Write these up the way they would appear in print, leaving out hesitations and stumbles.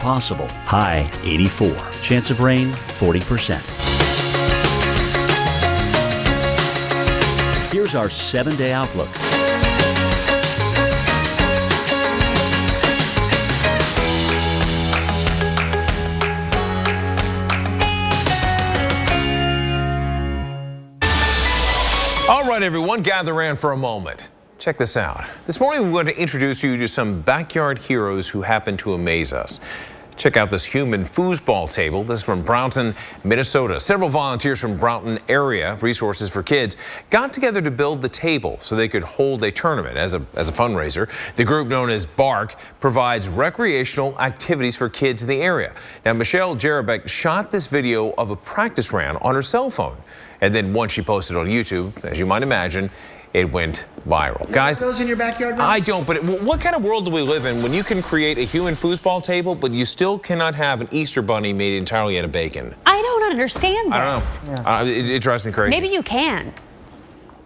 possible. High 84. Chance of rain 40%. Here's our 7-day outlook. All right, everyone, gather in for a moment. Check this out. This morning, we want to introduce you to some backyard heroes who happen to amaze us. Check out this human foosball table. This is from Brownton, Minnesota. Several volunteers from Brownton area Resources for Kids got together to build the table so they could hold a tournament as a fundraiser. The group, known as BARK, provides recreational activities for kids in the area. Now, Michelle Jarabek shot this video of a practice round on her cell phone. And then once she posted on YouTube, as you might imagine, it went viral. Guys, those in your backyard? I don't, but what kind of world do we live in when you can create a human foosball table, but you still cannot have an Easter bunny made entirely out of bacon? I don't understand this. I don't know. It drives me crazy. Maybe you can.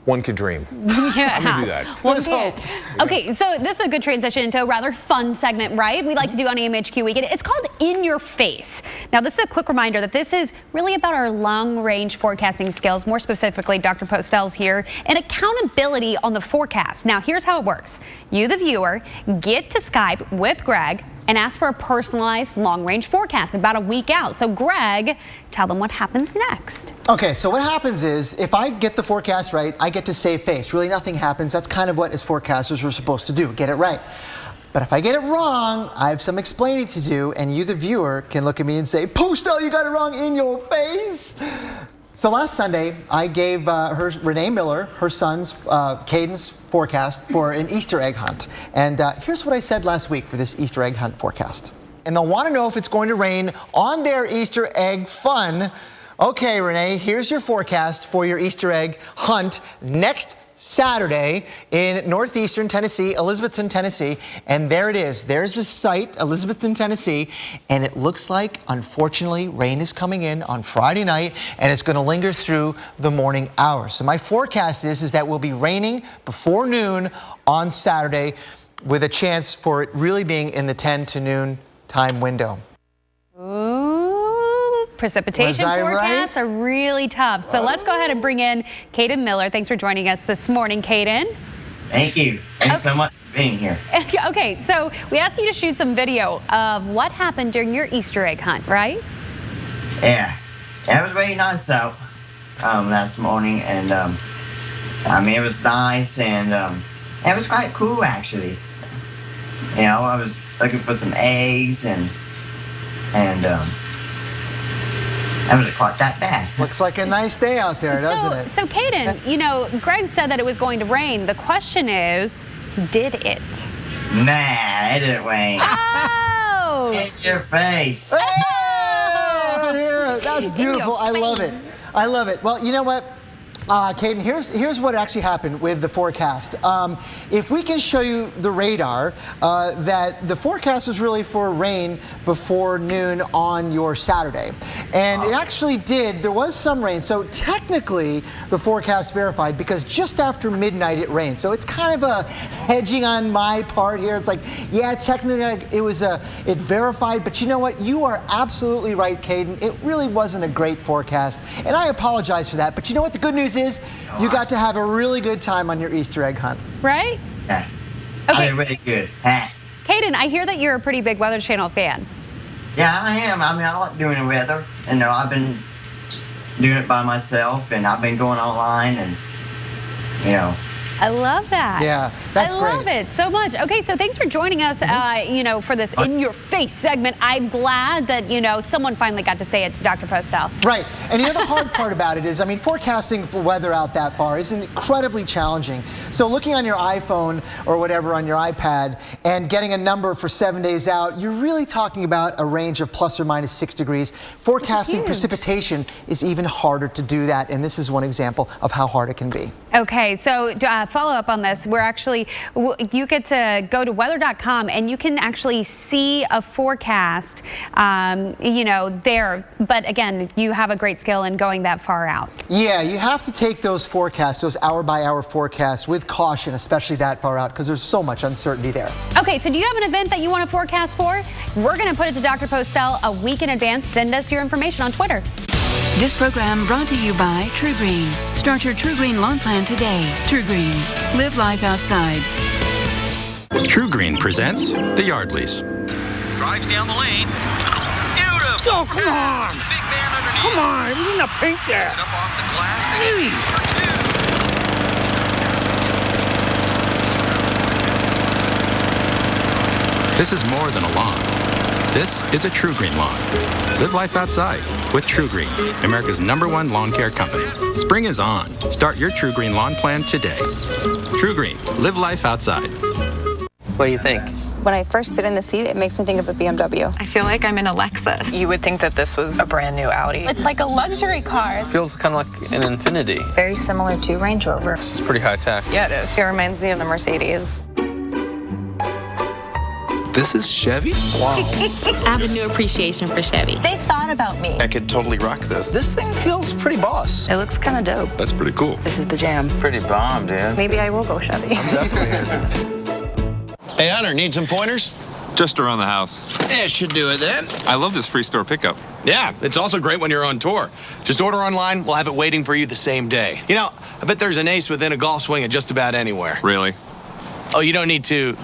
One could dream. Yeah. I'm gonna do that. One can. Okay, so this is a good transition into a rather fun segment, right? We like to do on AMHQ Weekend. It's called In Your Face. Now, this is a quick reminder that this is really about our long-range forecasting skills, more specifically Dr. Postel's here, and accountability on the forecast. Now, here's how it works. You, the viewer, get to Skype with Greg and ask for a personalized long-range forecast about a week out. So, Greg, tell them what happens next. Okay, so what happens is, if I get the forecast right, I get to save face. Really, nothing happens. That's kind of what, as forecasters, we're supposed to do, get it right. But if I get it wrong, I have some explaining to do, and you, the viewer, can look at me and say, Postel, you got it wrong, in your face. So last Sunday, I gave Renee Miller, her son's, Caden's forecast for an Easter egg hunt. And here's what I said last week for this Easter egg hunt forecast. And they'll want to know if it's going to rain on their Easter egg fun. Okay, Renee, here's your forecast for your Easter egg hunt next Saturday in northeastern Tennessee, Elizabethton, Tennessee. And there it is. There's the site, Elizabethton, Tennessee. And it looks like, unfortunately, rain is coming in on Friday night, and it's going to linger through the morning hours. So my forecast is that we'll be raining before noon on Saturday, with a chance for it really being in the 10 to noon time window. Precipitation forecasts are really tough. So let's go ahead and bring in Caden Miller. Thanks for joining us this morning, Caden. Thank you. Thanks so much for being here. Okay, so we asked you to shoot some video of what happened during your Easter egg hunt, right? Yeah. It was really nice out last morning, and I mean, it was nice, and it was quite cool, actually. You know, I was looking for some eggs, and that wasn't quite that bad. Looks like a nice day out there, doesn't it? So, Caden, you know, Greg said that it was going to rain. The question is, did it? Nah, it didn't rain. Oh! In your face. Oh, that's beautiful. I love it. I love it. Well, you know what? Caden, here's what actually happened with the forecast. If we can show you the radar, that the forecast is really for rain before noon on your Saturday. And it actually did, there was some rain. So technically the forecast verified, because just after midnight it rained. So it's kind of a hedging on my part here. It's like, yeah, technically it verified, but you know what? You are absolutely right, Caden. It really wasn't a great forecast. And I apologize for that. But you know what the good news is? You got to have a really good time on your Easter egg hunt. Right? Yeah. Okay. I mean, really good. Caden, I hear that you're a pretty big Weather Channel fan. Yeah, I am. I mean, I like doing the weather. You know, I've been doing it by myself, and I've been going online, and, you know. I love that. Yeah, that's great. I love it so much. Okay, so thanks for joining us, you know, for this In Your Face segment. I'm glad that, you know, someone finally got to say it to Dr. Postel. Right, and the other hard part about it is, I mean, forecasting for weather out that far is incredibly challenging. So looking on your iPhone or whatever on your iPad and getting a number for 7 days out, you're really talking about a range of plus or minus 6 degrees. Forecasting precipitation is even harder to do that, and this is one example of how hard it can be. Okay, so follow up on this. We're actually, you get to go to weather.com and you can actually see a forecast, you know, there. But again, you have a great skill in going that far out. Yeah, you have to take those forecasts, those hour-by-hour forecasts with caution, especially that far out, because there's so much uncertainty there. Okay, so do you have an event that you want to forecast for? We're going to put it to Dr. Postel a week in advance. Send us your information on Twitter. This program brought to you by True Green. Start your True Green lawn plan today. True Green. Live life outside. True Green presents The Yardleys. Drives down the lane. Beautiful. Oh, come on. The big man underneath. Come on, it was in the pink there. Gets it up off the glass and it's in for two. This is more than a lawn. This is a True Green lawn. Live life outside with True Green, America's #1 lawn care company. Spring is on. Start your True Green lawn plan today. True Green, live life outside. What do you think? When I first sit in the seat, it makes me think of a BMW. I feel like I'm in a Lexus. You would think that this was a brand new Audi. It's like a luxury car. It feels kind of like an Infinity. Very similar to Range Rover. This is pretty high tech. Yeah, it is. It reminds me of the Mercedes. This is Chevy? Wow. I have a new appreciation for Chevy. They thought about me. I could totally rock this. This thing feels pretty boss. It looks kind of dope. That's pretty cool. This is the jam. Pretty bomb, dude. Maybe I will go Chevy. I'm definitely in. Hey, Hunter, need some pointers? Just around the house. Yeah, should do it then. I love this free store pickup. Yeah, it's also great when you're on tour. Just order online, we'll have it waiting for you the same day. You know, I bet there's an Ace within a golf swing at just about anywhere. Really? Oh, you don't need to...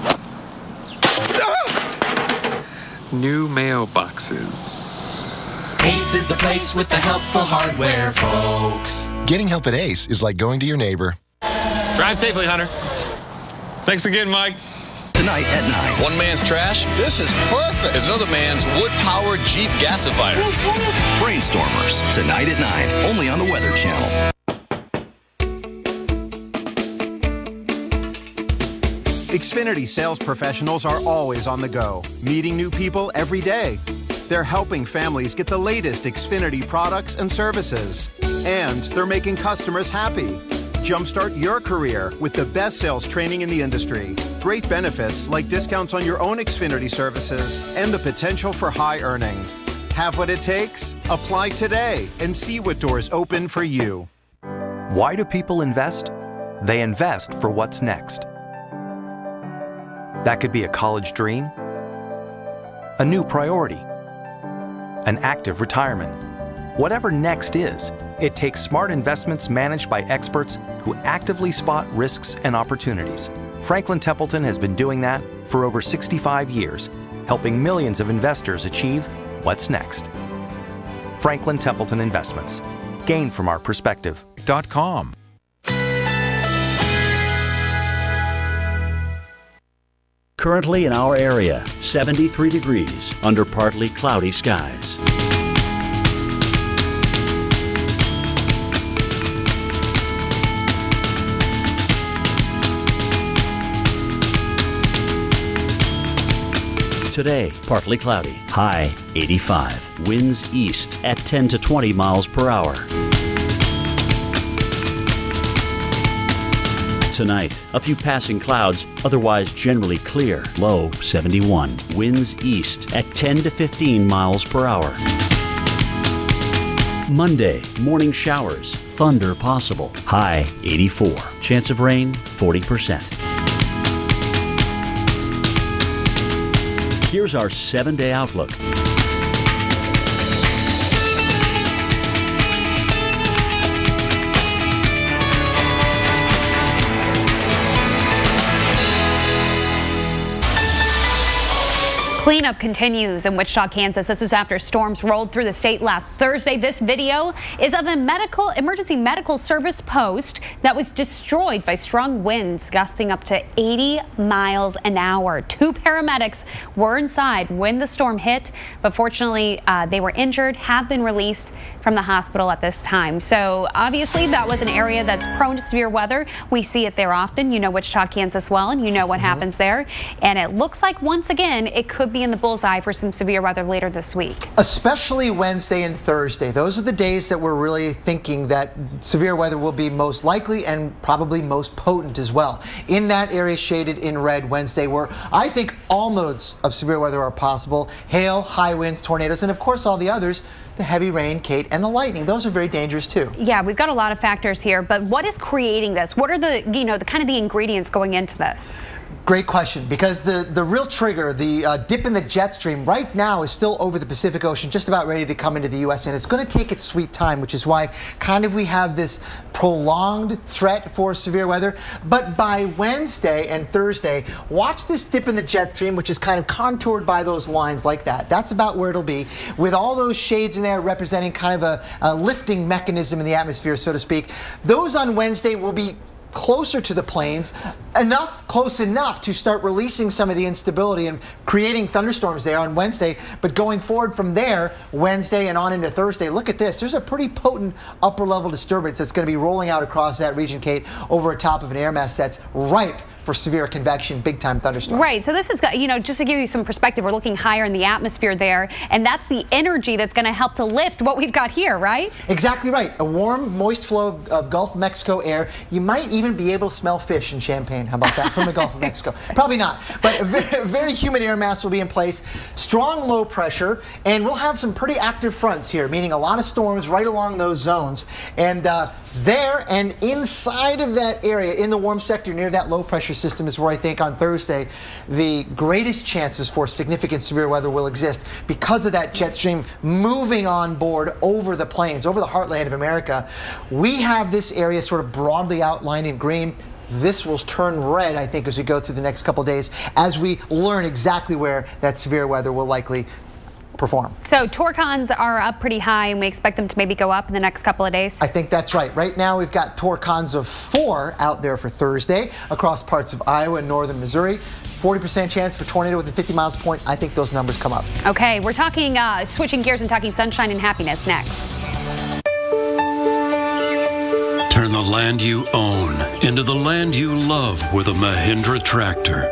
New mailboxes. Ace is the place with the helpful hardware, folks. Getting help at Ace is like going to your neighbor. Drive safely, Hunter. Thanks again, Mike. Tonight at 9. One man's trash This is perfect. is another man's wood-powered Jeep gasifier. Brainstormers. Tonight at 9. Only on the Weather Channel. Xfinity sales professionals are always on the go, meeting new people every day. They're helping families get the latest Xfinity products and services. And they're making customers happy. Jumpstart your career with the best sales training in the industry. Great benefits like discounts on your own Xfinity services and the potential for high earnings. Have what it takes? Apply today and see what doors open for you. Why do people invest? They invest for what's next. That could be a college dream, a new priority, an active retirement. Whatever next is, it takes smart investments managed by experts who actively spot risks and opportunities. Franklin Templeton has been doing that for over 65 years, helping millions of investors achieve what's next. Franklin Templeton Investments. Gain from our perspective.com. Currently in our area, 73 degrees under partly cloudy skies. Today, partly cloudy, high 85. Winds east at 10 to 20 miles per hour. Tonight, a few passing clouds, otherwise generally clear, low 71. Winds east at 10 to 15 miles per hour. Monday, morning showers, thunder possible, high 84. Chance of rain 40%. Here's our 7-day outlook. Cleanup continues in Wichita, Kansas. This is after storms rolled through the state last Thursday. This video is of a emergency medical service post that was destroyed by strong winds gusting up to 80 miles an hour. 2 paramedics were inside when the storm hit, but fortunately they were injured, have been released from the hospital at this time. So obviously that was an area that's prone to severe weather. We see it there often. You know Wichita, Kansas well, and you know what happens there. And it looks like once again it could be in the bullseye for some severe weather later this week. Especially Wednesday and Thursday. Those are the days that we're really thinking that severe weather will be most likely and probably most potent as well. In that area shaded in red Wednesday, where I think all modes of severe weather are possible. Hail, high winds, tornadoes, and of course all the others. The heavy rain, Kate, and the lightning. Those are very dangerous too. Yeah, we've got a lot of factors here, but what is creating this? What are the kind of the ingredients going into this? Great question, because the real trigger, the dip in the jet stream right now is still over the Pacific Ocean, just about ready to come into the U.S., and it's going to take its sweet time, which is why kind of we have this prolonged threat for severe weather. But by Wednesday and Thursday, watch this dip in the jet stream, which is kind of contoured by those lines like that. That's about where it'll be, with all those shades in there representing kind of a lifting mechanism in the atmosphere, so to speak. Those on Wednesday will be closer to the plains, close enough to start releasing some of the instability and creating thunderstorms there on Wednesday. But going forward from there, Wednesday and on into Thursday, look at this. There's a pretty potent upper level disturbance that's going to be rolling out across that region, Kate, over top of an air mass that's ripe for severe convection, big-time thunderstorms. Right, so this is, just to give you some perspective, we're looking higher in the atmosphere there, and that's the energy that's going to help to lift what we've got here, right? Exactly right. A warm, moist flow of Gulf of Mexico air. You might even be able to smell fish in Champagne. How about that, from the Gulf of Mexico? Probably not, but a very humid air mass will be in place. Strong low pressure, and we'll have some pretty active fronts here, meaning a lot of storms right along those zones. And there and inside of that area, in the warm sector near that low pressure system, is where I think on Thursday the greatest chances for significant severe weather will exist, because of that jet stream moving on board over the plains, over the heartland of America. We have this area sort of broadly outlined in green. This will turn red, I think, as we go through the next couple of days, as we learn exactly where that severe weather will likely perform. So torcons are up pretty high, and we expect them to maybe go up in the next couple of days? I think that's right. Right now we've got torcons of 4 out there for Thursday across parts of Iowa and northern Missouri. 40% chance for tornado within 50 miles a point. I think those numbers come up. Okay, we're talking, switching gears and talking sunshine and happiness next. Turn the land you own into the land you love with a Mahindra tractor.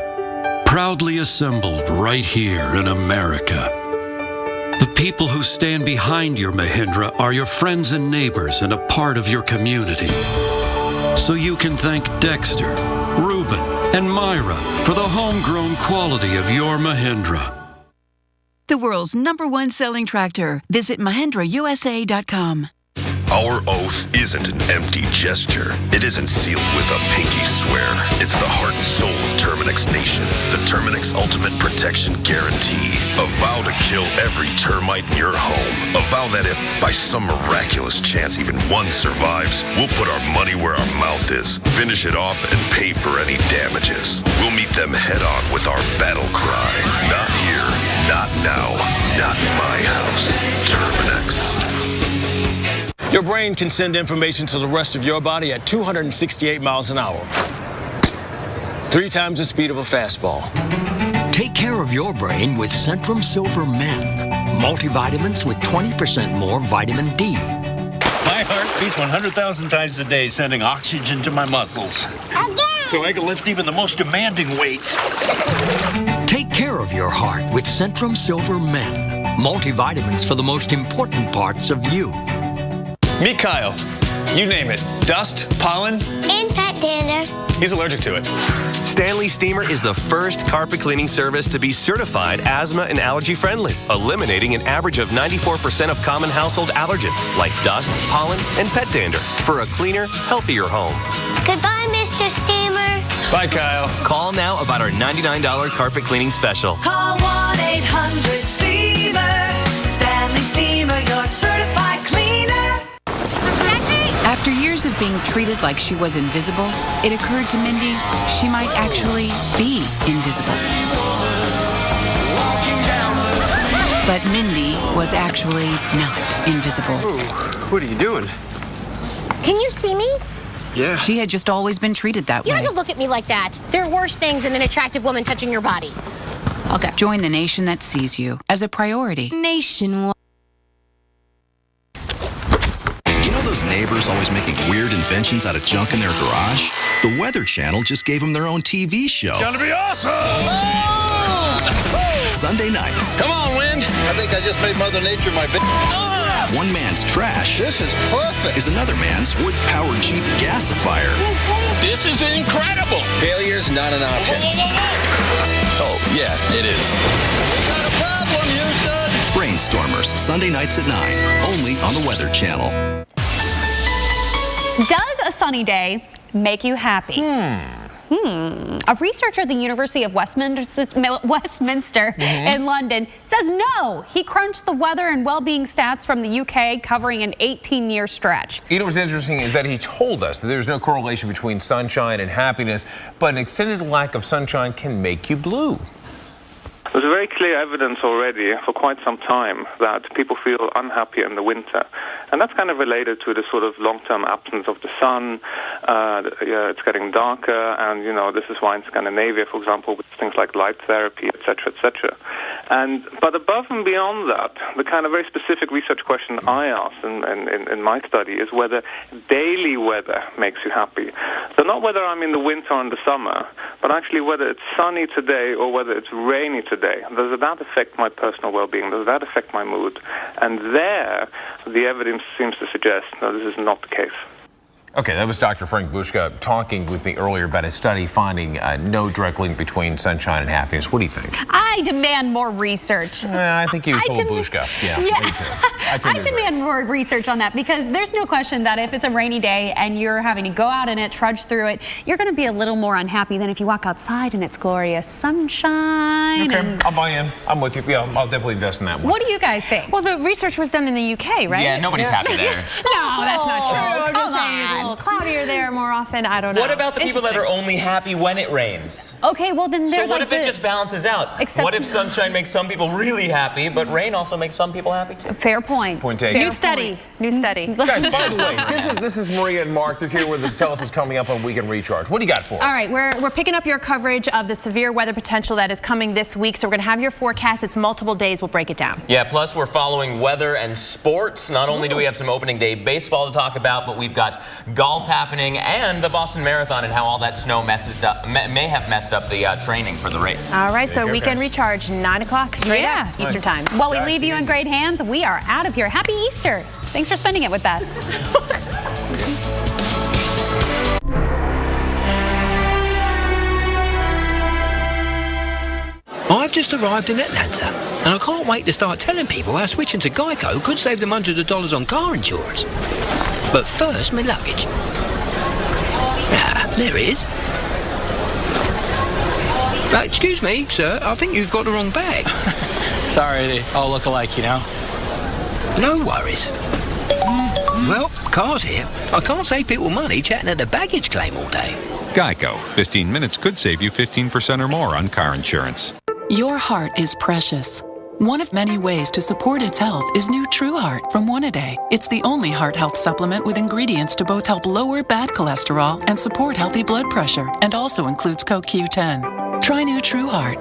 Proudly assembled right here in America. The people who stand behind your Mahindra are your friends and neighbors and a part of your community. So you can thank Dexter, Reuben, and Myra for the homegrown quality of your Mahindra. The world's #1 selling tractor. Visit MahindraUSA.com. Our oath isn't an empty gesture. It isn't sealed with a pinky swear. It's the heart and soul of Terminix Nation. The Terminix Ultimate Protection Guarantee. A vow to kill every termite in your home. A vow that if, by some miraculous chance, even one survives, we'll put our money where our mouth is, finish it off, and pay for any damages. We'll meet them head-on with our battle cry. Not here, not now, not in my house. Terminix. Your brain can send information to the rest of your body at 268 miles an hour. 3 times the speed of a fastball. Take care of your brain with Centrum Silver Men. Multivitamins with 20% more vitamin D. My heart beats 100,000 times a day, sending oxygen to my muscles. Again! So I can lift even the most demanding weights. Take care of your heart with Centrum Silver Men. Multivitamins for the most important parts of you. Meet Kyle. You name it. Dust, pollen, and pet dander. He's allergic to it. Stanley Steamer is the first carpet cleaning service to be certified asthma and allergy friendly, eliminating an average of 94% of common household allergens like dust, pollen, and pet dander for a cleaner, healthier home. Goodbye, Mr. Steamer. Bye, Kyle. Call now about our $99 carpet cleaning special. Call 1-800-STEAMER. Stanley Steamer, your certified cleaner. After years of being treated like she was invisible, it occurred to Mindy she might actually be invisible. But Mindy was actually not invisible. Ooh, what are you doing? Can you see me? Yeah. She had just always been treated that You way. don't look at me like that. There are worse things than an attractive woman touching your body. Okay. Join the nation that sees you as a priority. Nationwide. Those neighbors always making weird inventions out of junk in their garage? The Weather Channel just gave them their own TV show. It's gonna be awesome! Sunday nights. Come on, wind. I think I just made Mother Nature my bitch. One man's trash. This is perfect. Is another man's wood-powered Jeep gasifier. This is incredible. Failure's not an option. Oh, yeah, it is. We got a problem, Houston. Brainstormers, Sunday nights at 9, only on the Weather Channel. Does a sunny day make you happy? A researcher at the University of Westminster in London says no. He crunched the weather and well-being stats from the UK covering an 18-year stretch. You know what's interesting is that he told us that there's no correlation between sunshine and happiness, but an extended lack of sunshine can make you blue. There's very clear evidence already for quite some time that people feel unhappy in the winter. And that's kind of related to the sort of long-term absence of the sun. It's getting darker, and, this is why in Scandinavia, for example, with things like light therapy, et cetera, et cetera. But above and beyond that, the kind of very specific research question I asked in my study is whether daily weather makes you happy. So not whether I'm in the winter or in the summer, but actually whether it's sunny today or whether it's rainy today. Does that affect my personal well-being? Does that affect my mood? And there, the evidence seems to suggest no, this is not the case. Okay, that was Dr. Frank Bushka talking with me earlier about a study finding no direct link between sunshine and happiness. What do you think? I demand more research. I think he was full of Bushka. Yeah, me too. I demand more research on that, because there's no question that if it's a rainy day and you're having to go out in it, trudge through it, you're going to be a little more unhappy than if you walk outside and it's glorious sunshine. Okay, I'll buy in. I'm with you. Yeah, I'll definitely invest in that one. What do you guys think? Well, the research was done in the UK, right? Yeah, nobody's happy there. No, that's not true. I'm just saying it's a little cloudier there more often. I don't know. What about the people that are only happy when it rains? Okay, well then So what if it just balances out? What if sunshine makes some people really happy, but rain also makes some people happy too? Fair point. Point taken. New study. Guys, by the way, this is Maria and Mark. They're here with us to tell us what's coming up on Weekend Recharge. What do you got for us? All right, we're picking up your coverage of the severe weather potential that is coming this week. So we're going to have your forecast. It's multiple days. We'll break it down. Yeah, plus we're following weather and sports. Not only do we have some opening day baseball to talk about, but we've got golf happening and the Boston Marathon and how all that snow may have messed up the training for the race. All right, so Weekend Recharge, 9 o'clock straight up Eastern time. While we leave you in great hands, we are out of here. Happy Easter. Thanks for spending it with us. I've just arrived in Atlanta, and I can't wait to start telling people how switching to Geico could save them hundreds of dollars on car insurance. But first, my luggage. Ah, there it is. Excuse me, sir, I think you've got the wrong bag. Sorry, they all look alike, you know? No worries. Well, car's here. I can't save people money chatting at the baggage claim all day. Geico. 15 minutes could save you 15% or more on car insurance. Your heart is precious. One of many ways to support its health is new True Heart from One A Day. It's the only heart health supplement with ingredients to both help lower bad cholesterol and support healthy blood pressure, and also includes CoQ10. Try new True Heart.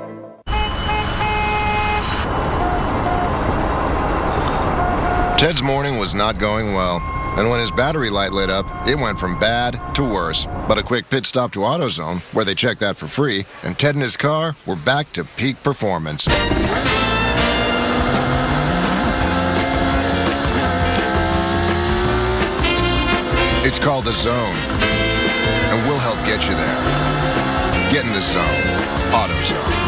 Ted's morning was not going well, and when his battery light lit up, it went from bad to worse. But a quick pit stop to AutoZone, where they checked that for free, and Ted and his car were back to peak performance. It's called The Zone, and we'll help get you there. Get in the zone. AutoZone.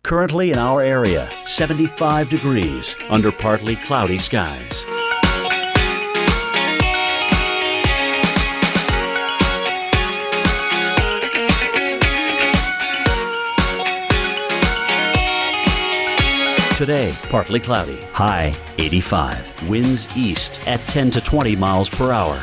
Currently in our area, 75 degrees under partly cloudy skies. Today, partly cloudy, high 85. Winds east at 10 to 20 miles per hour.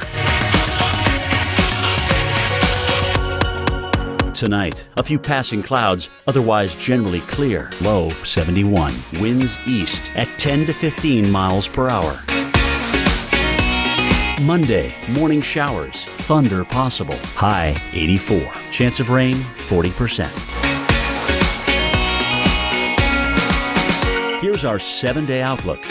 Tonight, a few passing clouds, otherwise generally clear, low 71. Winds east at 10 to 15 miles per hour. Monday, morning showers, thunder possible, high 84. Chance of rain 40%. Here's our 7-day outlook.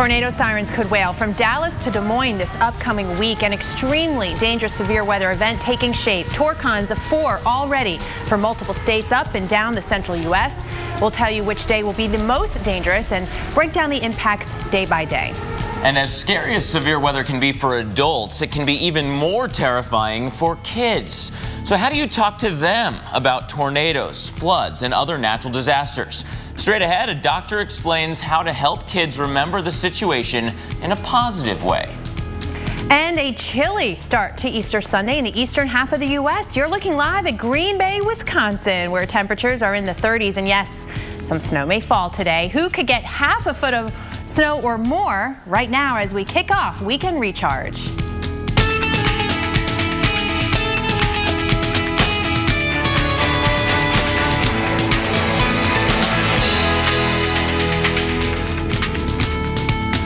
Tornado sirens could wail from Dallas to Des Moines this upcoming week. An extremely dangerous severe weather event taking shape. Torcons of 4 already for multiple states up and down the central U.S. We'll tell you which day will be the most dangerous and break down the impacts day by day. And as scary as severe weather can be for adults, it can be even more terrifying for kids. So how do you talk to them about tornadoes, floods, and other natural disasters? Straight ahead, a doctor explains how to help kids remember the situation in a positive way. And a chilly start to Easter Sunday in the eastern half of the U.S. You're looking live at Green Bay, Wisconsin, where temperatures are in the 30s. And yes, some snow may fall today. Who could get half a foot of snow or more right now as we kick off Weekend Recharge?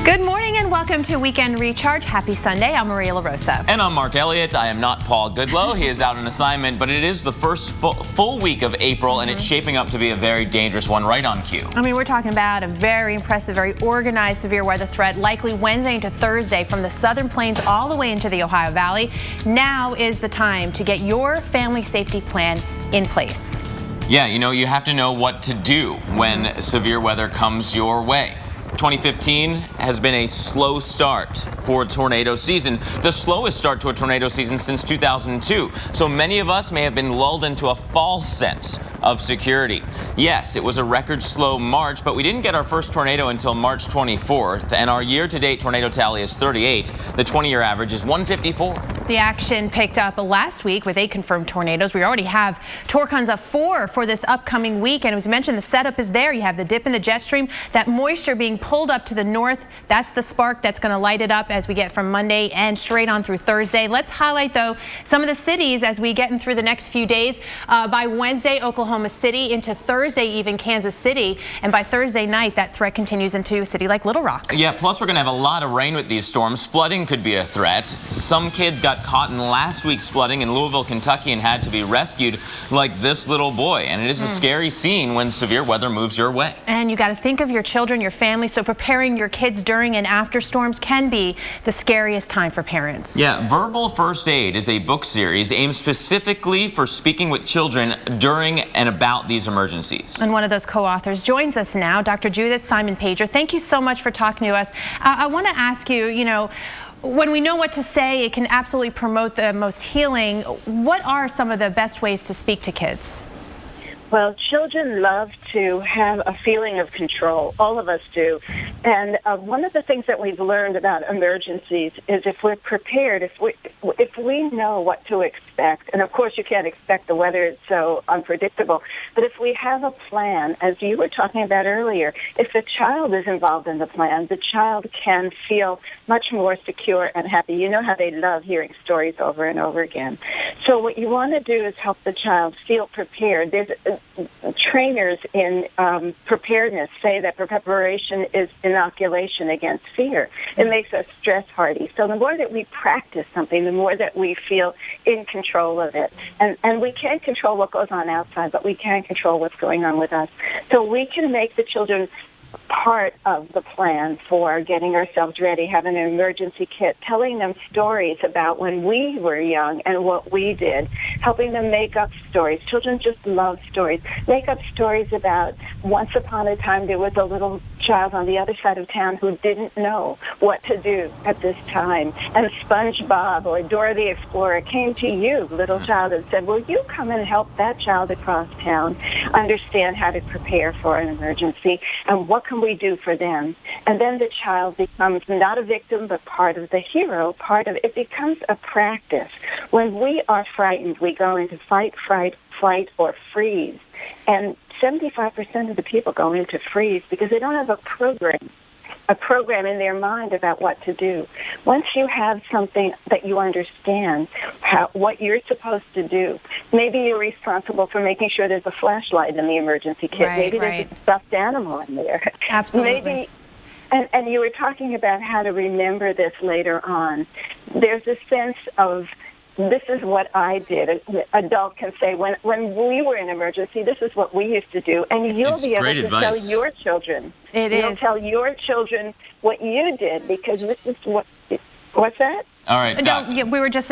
Good morning and welcome to Weekend Recharge. Happy Sunday. I'm Maria LaRosa. And I'm Mark Elliott. I am not Paul Goodlow. He is out on assignment, but it is the first full week of April, and it's shaping up to be a very dangerous one right on cue. I mean, we're talking about a very impressive, very organized severe weather threat, likely Wednesday into Thursday from the southern plains all the way into the Ohio Valley. Now is the time to get your family safety plan in place. Yeah, you have to know what to do when severe weather comes your way. 2015 has been a slow start for tornado season, the slowest start to a tornado season since 2002. So many of us may have been lulled into a false sense of security. Yes, it was a record slow March, but we didn't get our first tornado until March 24th, and our year-to-date tornado tally is 38. The 20-year average is 154. The action picked up last week with 8 confirmed tornadoes. We already have torcons of 4 for this upcoming week, and as mentioned, the setup is there. You have the dip in the jet stream, that moisture being pulled up to the north. That's the spark that's going to light it up as we get from Monday and straight on through Thursday. Let's highlight, though, some of the cities as we get in through the next few days. By Wednesday, Oklahoma City, into Thursday, even Kansas City, and by Thursday night, that threat continues into a city like Little Rock. Yeah, plus we're going to have a lot of rain with these storms. Flooding could be a threat. Some kids got caught in last week's flooding in Louisville, Kentucky, and had to be rescued, like this little boy. And it is a scary scene when severe weather moves your way. And you got to think of your children, your family, so preparing your kids during and after storms can be the scariest time for parents. Yeah, Verbal First Aid is a book series aimed specifically for speaking with children during and about these emergencies. And one of those co-authors joins us now, Dr. Judith Simon-Pager. Thank you so much for talking to us. I want to ask you, when we know what to say, it can absolutely promote the most healing. What are some of the best ways to speak to kids? Well, children love to have a feeling of control. All of us do. And one of the things that we've learned about emergencies is if we're prepared, if we know what to expect, and of course you can't expect the weather, it's so unpredictable, but if we have a plan, as you were talking about earlier, if the child is involved in the plan, the child can feel much more secure and happy. You know how they love hearing stories over and over again. So what you want to do is help the child feel prepared. There's trainers in preparedness say that preparation is inoculation against fear. It makes us stress hardy. So the more that we practice something, the more that we feel in control of it. And we can't control what goes on outside, but we can control what's going on with us. So we can make the children part of the plan for getting ourselves ready, having an emergency kit, telling them stories about when we were young and what we did, helping them make up stories. Children just love stories. Make up stories about once upon a time there was a little child on the other side of town who didn't know what to do at this time. And SpongeBob or Dora the Explorer came to you, little child, and said, will you come and help that child across town understand how to prepare for an emergency and what can we do for them? And then the child becomes not a victim, but part of the hero, it becomes a practice. When we are frightened, we go into fight, flight, or freeze. And 75% of the people go into freeze because they don't have a program in their mind about what to do. Once you have something that you understand, what you're supposed to do, maybe you're responsible for making sure there's a flashlight in the emergency kit. Maybe there's a stuffed animal in there. Absolutely. And you were talking about how to remember this later on. There's a sense of this is what I did. An adult can say, when we were in emergency, this is what we used to do. And you'll be able to tell your children. You'll tell your children what you did, because this is what's that? All right. No, we were just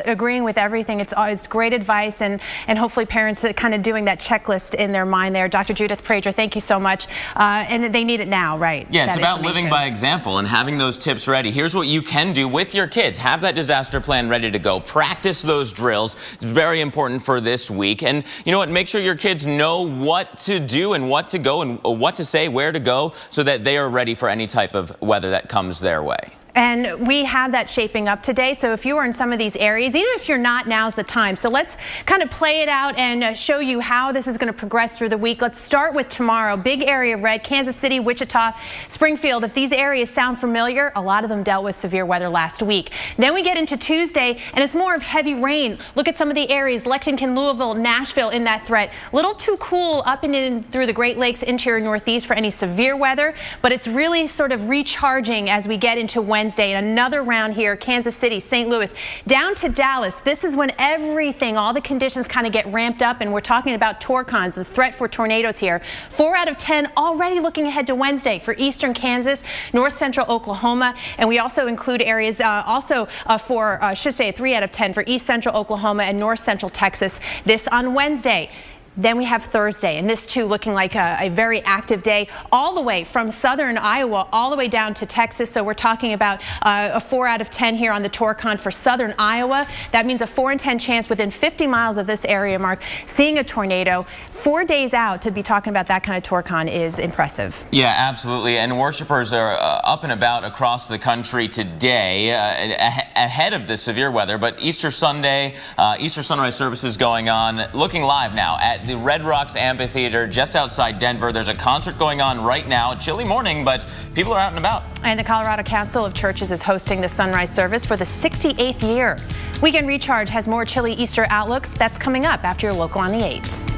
agreeing with everything. It's great advice, and hopefully parents are kind of doing that checklist in their mind there. Dr. Judith Prager, thank you so much. And they need it now, right? Yeah, it's about living by example and having those tips ready. Here's what you can do with your kids. Have that disaster plan ready to go. Practice those drills. It's very important for this week. And you know what? Make sure your kids know what to do and what to go and what to say, where to go, so that they are ready for any type of weather that comes their way. And we have that shaping up today. So if you are in some of these areas, even if you're not, now's the time. So let's kind of play it out and show you how this is going to progress through the week. Let's start with tomorrow. Big area of red: Kansas City, Wichita, Springfield. If these areas sound familiar, a lot of them dealt with severe weather last week. Then we get into Tuesday, and it's more of heavy rain. Look at some of the areas: Lexington, Louisville, Nashville in that threat. Little too cool up and in through the Great Lakes, interior Northeast for any severe weather, but it's really sort of recharging as we get into Wednesday. And another round here: Kansas City, St. Louis, down to Dallas. This is when everything, all the conditions kind of get ramped up, and we're talking about torcons, the threat for tornadoes here. 4 out of 10 already looking ahead to Wednesday for eastern Kansas, north central Oklahoma, and we also include areas for, I should say, 3 out of 10 for east central Oklahoma and north central Texas. This on Wednesday. Then we have Thursday, and this too looking like a very active day, all the way from southern Iowa all the way down to Texas. So we're talking about a 4 out of 10 here on the Torcon for southern Iowa. That means a 4 in 10 chance within 50 miles of this area mark seeing a tornado. 4 days out to be talking about that kind of Torcon is impressive. Yeah, absolutely. And worshipers are up and about across the country today ahead of the severe weather. But Easter Sunday, Easter sunrise services going on, looking live now at the Red Rocks Amphitheater just outside Denver. There's a concert going on right now. A chilly morning, but people are out and about. And the Colorado Council of Churches is hosting the sunrise service for the 68th year. Weekend Recharge has more chilly Easter outlooks. That's coming up after your local on the 8s.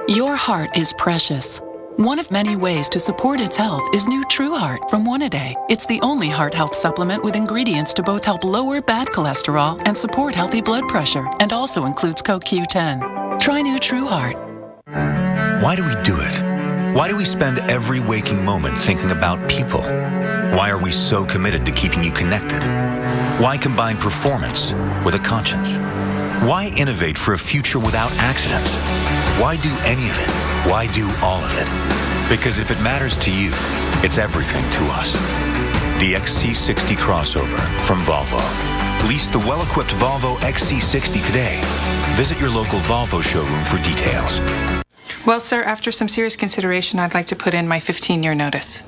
Your heart is precious. One of many ways to support its health is new True Heart from One A Day. It's the only heart health supplement with ingredients to both help lower bad cholesterol and support healthy blood pressure, and also includes CoQ10. Try new True Heart. Why do we do it? Why do we spend every waking moment thinking about people? Why are we so committed to keeping you connected? Why combine performance with a conscience? Why innovate for a future without accidents? Why do any of it? Why do all of it? Because if it matters to you, it's everything to us. The XC60 crossover from Volvo. Lease the well-equipped Volvo XC60 today. Visit your local Volvo showroom for details. Well, sir, after some serious consideration, I'd like to put in my 15-year notice.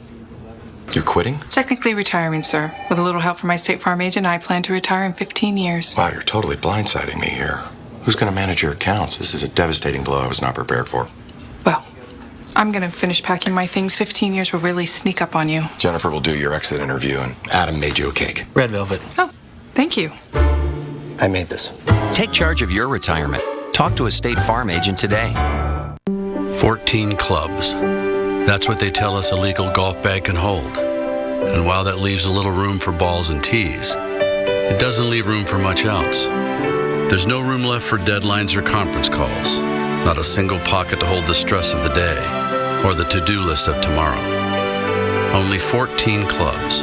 You're quitting? Technically retiring, sir. With a little help from my State Farm agent, I plan to retire in 15 years. Wow, you're totally blindsiding me here. Who's going to manage your accounts? This is a devastating blow I was not prepared for. Well, I'm going to finish packing my things. 15 years will really sneak up on you. Jennifer will do your exit interview, and Adam made you a cake. Red velvet. Oh, thank you. I made this. Take charge of your retirement. Talk to a State Farm agent today. 14 clubs. That's what they tell us a legal golf bag can hold. And while that leaves a little room for balls and tees, it doesn't leave room for much else. There's no room left for deadlines or conference calls. Not a single pocket to hold the stress of the day or the to-do list of tomorrow. Only 14 clubs.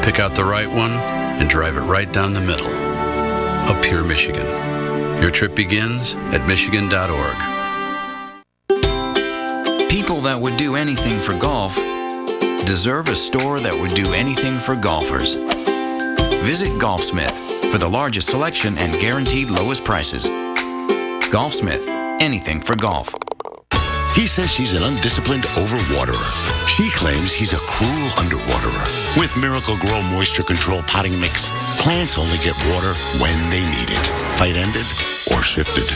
Pick out the right one and drive it right down the middle. Up Pure Michigan. Your trip begins at michigan.org. People that would do anything for golf deserve a store that would do anything for golfers. Visit Golfsmith for the largest selection and guaranteed lowest prices. Golfsmith, anything for golf. He says she's an undisciplined overwaterer. She claims he's a cruel underwaterer. With Miracle Grow Moisture Control Potting Mix, plants only get water when they need it. Fight ended or shifted.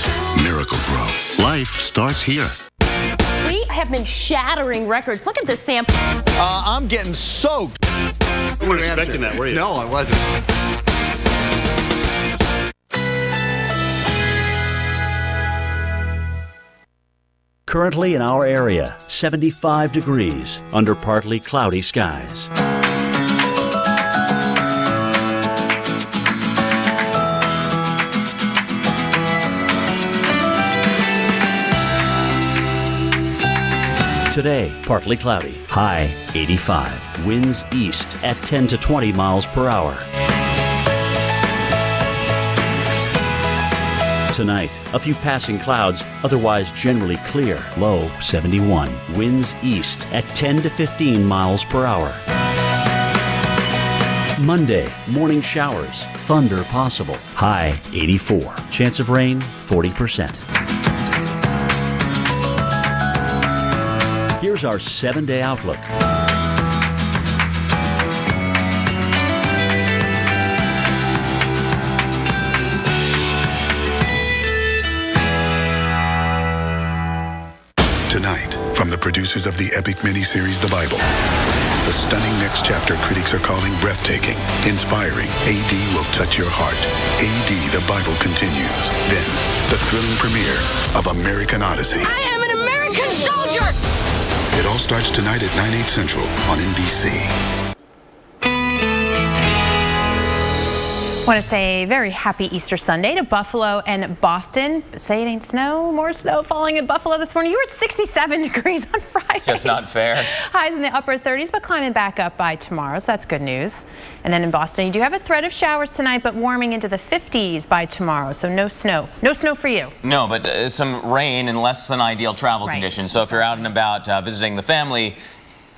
Miracle Grow. Life starts here. We have been shattering records. Look at this sample. I'm getting soaked. You weren't expecting that, were you? No, I wasn't. Currently in our area, 75 degrees under partly cloudy skies. Today, partly cloudy. High 85. Winds east at 10 to 20 miles per hour. Tonight, a few passing clouds, otherwise generally clear. Low 71. Winds east at 10 to 15 miles per hour. Monday, morning showers. Thunder possible. High 84. Chance of rain 40%. Here's our 7-day outlook. Tonight, from the producers of the epic miniseries The Bible, the stunning next chapter critics are calling breathtaking, inspiring. AD will touch your heart. AD, The Bible continues. Then, the thrilling premiere of American Odyssey. I am an American soldier! It all starts tonight at 9/8 Central on NBC. I want to say very happy Easter Sunday to Buffalo and Boston. Say it ain't snow, more snow falling in Buffalo this morning. You were at 67 degrees on Friday. Just not fair. Highs in the upper 30s, but climbing back up by tomorrow, so that's good news. And then in Boston, you do have a threat of showers tonight, but warming into the 50s by tomorrow, so no snow. No snow for you. No, but some rain and less than ideal travel conditions. So if you're out and about visiting the family,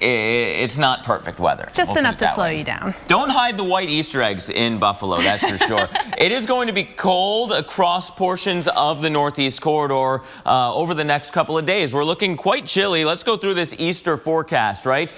it's not perfect weather. It's just enough to slow you down. Don't hide the white Easter eggs in Buffalo, that's for sure. It is going to be cold across portions of the Northeast Corridor over the next couple of days. We're looking quite chilly. Let's go through this Easter forecast, right?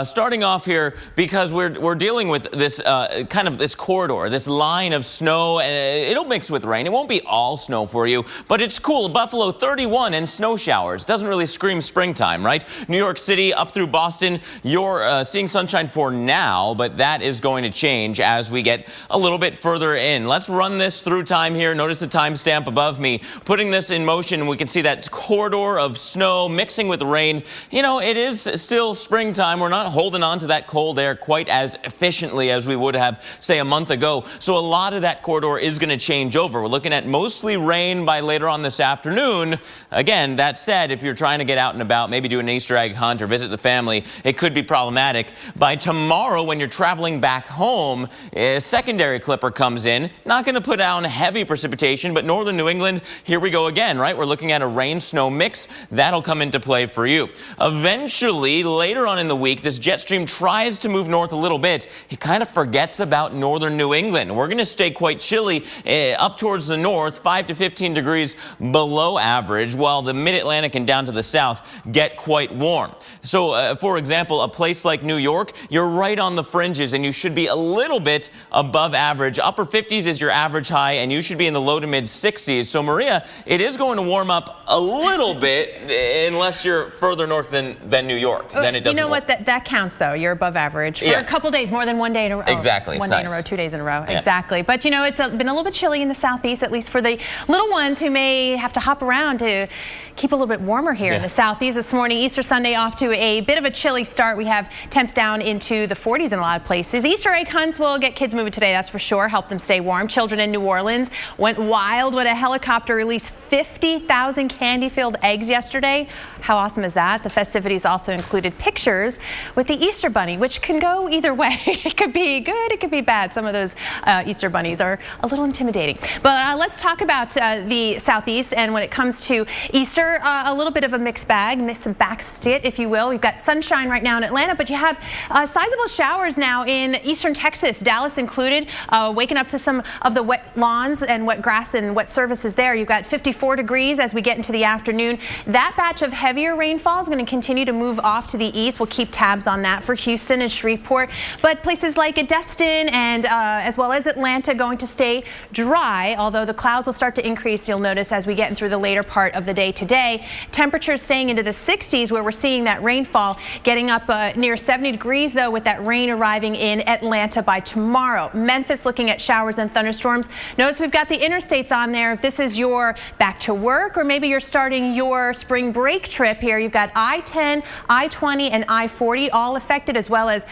Starting off here, because we're dealing with this kind of this corridor, this line of snow, and it'll mix with rain. It won't be all snow for you, but it's cool. Buffalo 31 and snow showers. Doesn't really scream springtime, right? New York City up through Boston. You're seeing sunshine for now, but that is going to change as we get a little bit further in. Let's run this through time here. Notice the timestamp above me. Putting this in motion, we can see that corridor of snow mixing with rain. You know, it is still springtime. We're not holding on to that cold air quite as efficiently as we would have, say, a month ago. So a lot of that corridor is going to change over. We're looking at mostly rain by later on this afternoon. Again, that said, if you're trying to get out and about, maybe do an Easter egg hunt or visit the family, it could be problematic. By tomorrow, when you're traveling back home, a secondary clipper comes in. Not going to put down heavy precipitation, but northern New England, here we go again, right? We're looking at a rain-snow mix. That'll come into play for you. Eventually, later on in the week, this jet stream tries to move north a little bit. It kind of forgets about northern New England. We're going to stay quite chilly up towards the north, 5 to 15 degrees below average, while the mid-Atlantic and down to the south get quite warm. So, for example, a place like New York, you're right on the fringes and you should be a little bit above average. Upper 50s is your average high and you should be in the low to mid 60s. So Maria, it is going to warm up a little bit unless you're further north than New York. Then it doesn't. You know what? That counts though. You're above average for a couple days, more than one day in a row. Exactly. One day in a row, 2 days in a row. Yeah. Exactly. But you know, it's been a little bit chilly in the southeast, at least for the little ones who may have to hop around to keep a little bit warmer here in the southeast this morning. Easter Sunday off to a bit of a chilly start. We have temps down into the 40s in a lot of places. Easter egg hunts will get kids moving today, that's for sure. Help them stay warm. Children in New Orleans went wild when a helicopter released 50,000 candy-filled eggs yesterday. How awesome is that? The festivities also included pictures with the Easter Bunny, which can go either way. It could be good, it could be bad. Some of those Easter bunnies are a little intimidating. But let's talk about the southeast, and when it comes to Easter, a little bit of a mixed bag, some backstitch, if you will. We've got sunshine right now in Atlanta, but you have sizable showers now in eastern Texas, Dallas included, waking up to some of the wet lawns and wet grass and wet surfaces there. You've got 54 degrees as we get into the afternoon. That batch of heavier rainfall is going to continue to move off to the east. We'll keep tabs on that for Houston and Shreveport, but places like Destin and as well as Atlanta going to stay dry, although the clouds will start to increase, you'll notice, as we get in through the later part of the day today. Temperatures staying into the 60s where we're seeing that rainfall Getting up near 70 degrees, though, with that rain arriving in Atlanta by tomorrow. Memphis looking at showers and thunderstorms. Notice we've got the interstates on there. If this is your back to work, or maybe you're starting your spring break trip here, you've got I-10, I-20, and I-40 all affected, as well as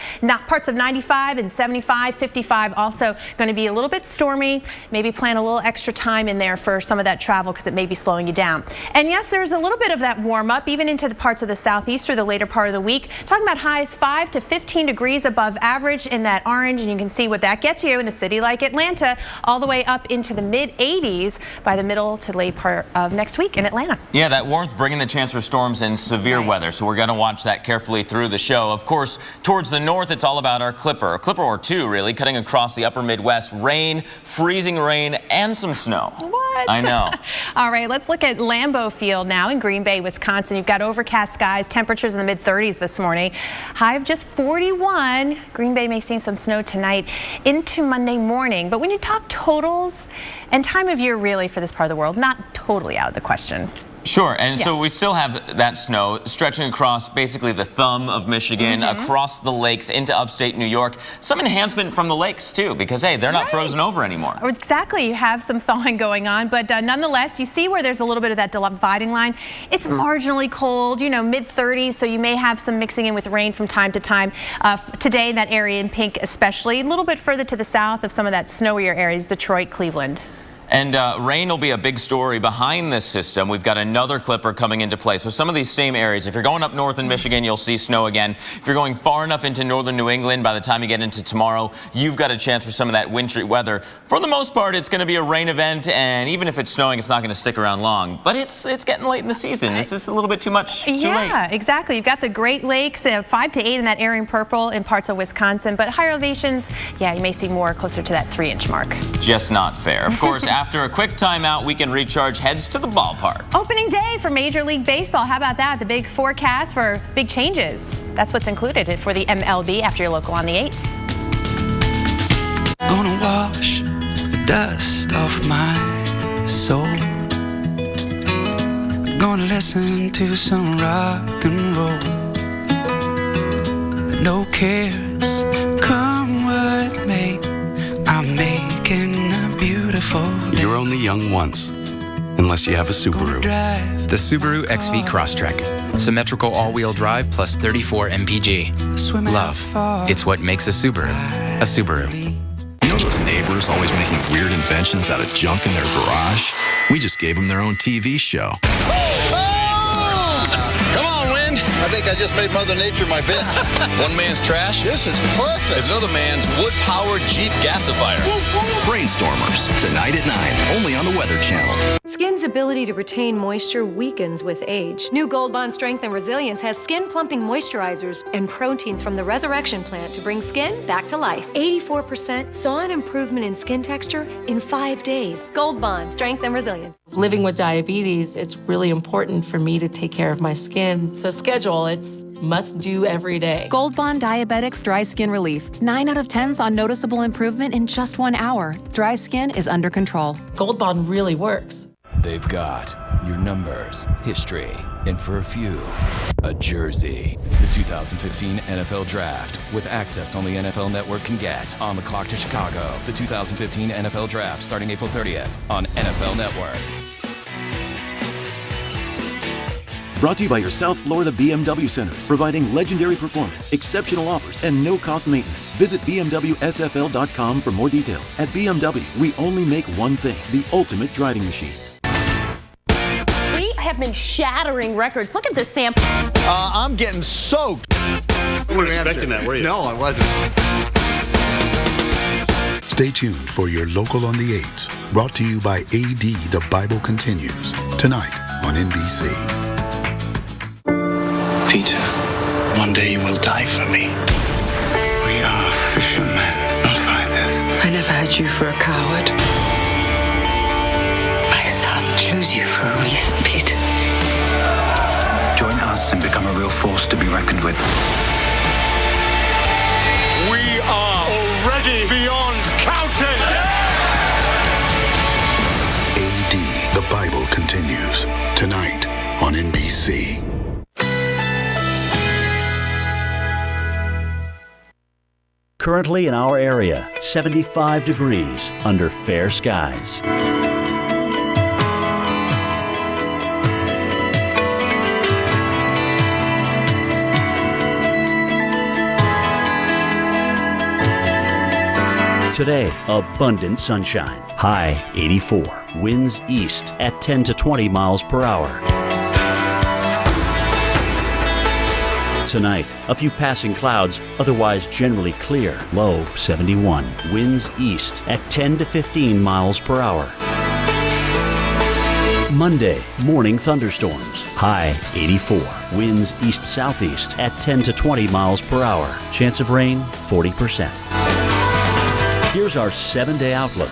parts of 95 and 75, 55 also going to be a little bit stormy. Maybe plan a little extra time in there for some of that travel because it may be slowing you down. And yes, there's a little bit of that warm up even into the parts of the southeast or the later part of the week. Talking about highs 5 to 15 degrees above average in that orange, and you can see what that gets you in a city like Atlanta, all the way up into the mid 80s by the middle to late part of next week in Atlanta. Yeah, that warmth bringing the chance for storms and severe weather, so we're going to watch that carefully through the show. Of course, towards the north, it's all about our clipper, a clipper or two really, cutting across the upper Midwest. Rain, freezing rain, and some snow. What? I know. All right, let's look at Lambeau Field now in Green Bay, Wisconsin. You've got overcast skies, temperatures in the mid-30s this morning. High of just 41. Green Bay may see some snow tonight into Monday morning. But when you talk totals and time of year really for this part of the world, not totally out of the question. Sure, and so we still have that snow stretching across basically the thumb of Michigan, across the lakes into upstate New York. Some enhancement from the lakes too, because hey, they're not frozen over anymore. Exactly, you have some thawing going on, but nonetheless, you see where there's a little bit of that dividing line. It's marginally cold, you know, mid-30s, so you may have some mixing in with rain from time to time. Today, in that area in pink especially, a little bit further to the south of some of that snowier areas, Detroit, Cleveland. And rain will be a big story behind this system. We've got another clipper coming into play. So some of these same areas, if you're going up north in Michigan, you'll see snow again. If you're going far enough into northern New England, by the time you get into tomorrow, you've got a chance for some of that wintry weather. For the most part, it's going to be a rain event, and even if it's snowing, it's not going to stick around long. But it's getting late in the season. This is a little bit too much, too late. Yeah, exactly. You've got the Great Lakes, 5 to 8 in that area in purple in parts of Wisconsin. But higher elevations, yeah, you may see more closer to that 3-inch mark. Just not fair. Of course, after a quick timeout, we can recharge, heads to the ballpark. Opening day for Major League Baseball. How about that? The big forecast for big changes. That's what's included for the MLB after your local on the 8s. Gonna wash the dust off my soul. Gonna listen to some rock and roll. No cares, come what may. I'm making a beautiful day. You're only young once, unless you have a Subaru. The Subaru XV Crosstrek. Symmetrical all-wheel drive plus 34 mpg. Love. It's what makes a Subaru a Subaru. You know those neighbors always making weird inventions out of junk in their garage? We just gave them their own TV show. Come on, Wind. I think I just made Mother Nature my bitch. One man's trash. This is perfect. Is another man's wood-powered Jeep gasifier. Brainstormers, tonight at 9, only on the Weather Channel. Skin's ability to retain moisture weakens with age. New Gold Bond Strength and Resilience has skin-plumping moisturizers and proteins from the Resurrection Plant to bring skin back to life. 84% saw an improvement in skin texture in 5 days. Gold Bond Strength and Resilience. Living with diabetes, it's really important for me to take care of my skin. It's a schedule. It's must do every day. Gold Bond Diabetics Dry Skin Relief. 9 out of 10 saw noticeable improvement in just 1 hour. Dry skin is under control. Gold Bond really works. They've got your numbers, history, and for a few, a jersey. The 2015 NFL Draft, with access only NFL Network can get. On the clock to Chicago. The 2015 NFL Draft, starting April 30th on NFL Network. Brought to you by your South Florida BMW centers, providing legendary performance, exceptional offers, and no-cost maintenance. Visit BMWSFL.com for more details. At BMW, we only make one thing, the ultimate driving machine. We have been shattering records. Look at this sample. I'm getting soaked. You weren't expecting that, were you? No, I wasn't. Stay tuned for your local on the 8s, brought to you by AD The Bible Continues, tonight on NBC. Peter, one day you will die for me. We are fishermen, not fighters. I never had you for a coward. My son chose you for a reason, Peter. Join us and become a real force to be reckoned with. We are already beyond counting. AD The Bible Continues, tonight on NBC. Currently in our area, 75 degrees under fair skies. Today, abundant sunshine. High 84. Winds east at 10 to 20 miles per hour. Tonight, a few passing clouds, otherwise generally clear. Low 71. Winds east at 10 to 15 miles per hour. Monday, morning thunderstorms. High 84. Winds east-southeast at 10 to 20 miles per hour. Chance of rain 40%. Here's our 7-day outlook.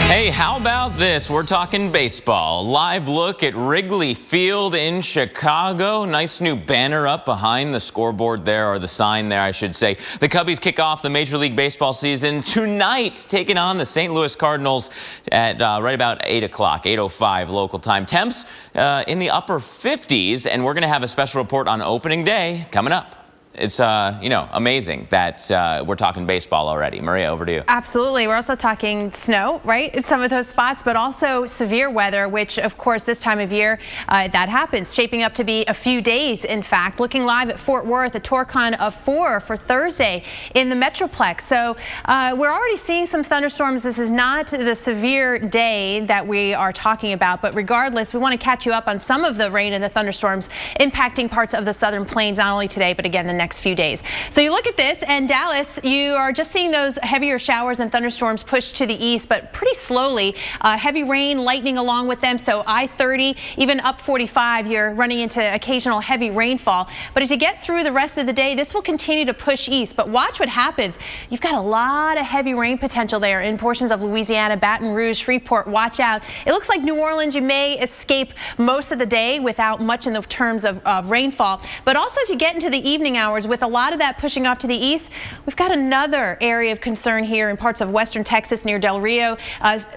Hey, how about this? We're talking baseball. Live look at Wrigley Field in Chicago. Nice new banner up behind the scoreboard there, or the sign there, I should say. The Cubbies kick off the Major League Baseball season tonight, taking on the St. Louis Cardinals at right about 8 o'clock, 8:05 local time. Temps in the upper 50s, and we're going to have a special report on opening day coming up. It's, amazing that we're talking baseball already. Maria, over to you. Absolutely. We're also talking snow, right, in some of those spots, but also severe weather, which, of course, this time of year, that happens. Shaping up to be a few days, in fact. Looking live at Fort Worth, a Torcon of 4 for Thursday in the Metroplex. So we're already seeing some thunderstorms. This is not the severe day that we are talking about, but regardless, we want to catch you up on some of the rain and the thunderstorms impacting parts of the southern plains, not only today, but again, the next few days. So you look at this, and Dallas, you are just seeing those heavier showers and thunderstorms push to the east, but pretty slowly. Heavy rain, lightning along with them. So I-30, even up 45, you're running into occasional heavy rainfall. But as you get through the rest of the day, this will continue to push east. But watch what happens. You've got a lot of heavy rain potential there in portions of Louisiana, Baton Rouge, Shreveport. Watch out. It looks like New Orleans, you may escape most of the day without much in the terms of rainfall. But also as you get into the evening hours, with a lot of that pushing off to the east, we've got another area of concern here in parts of western Texas near Del Rio,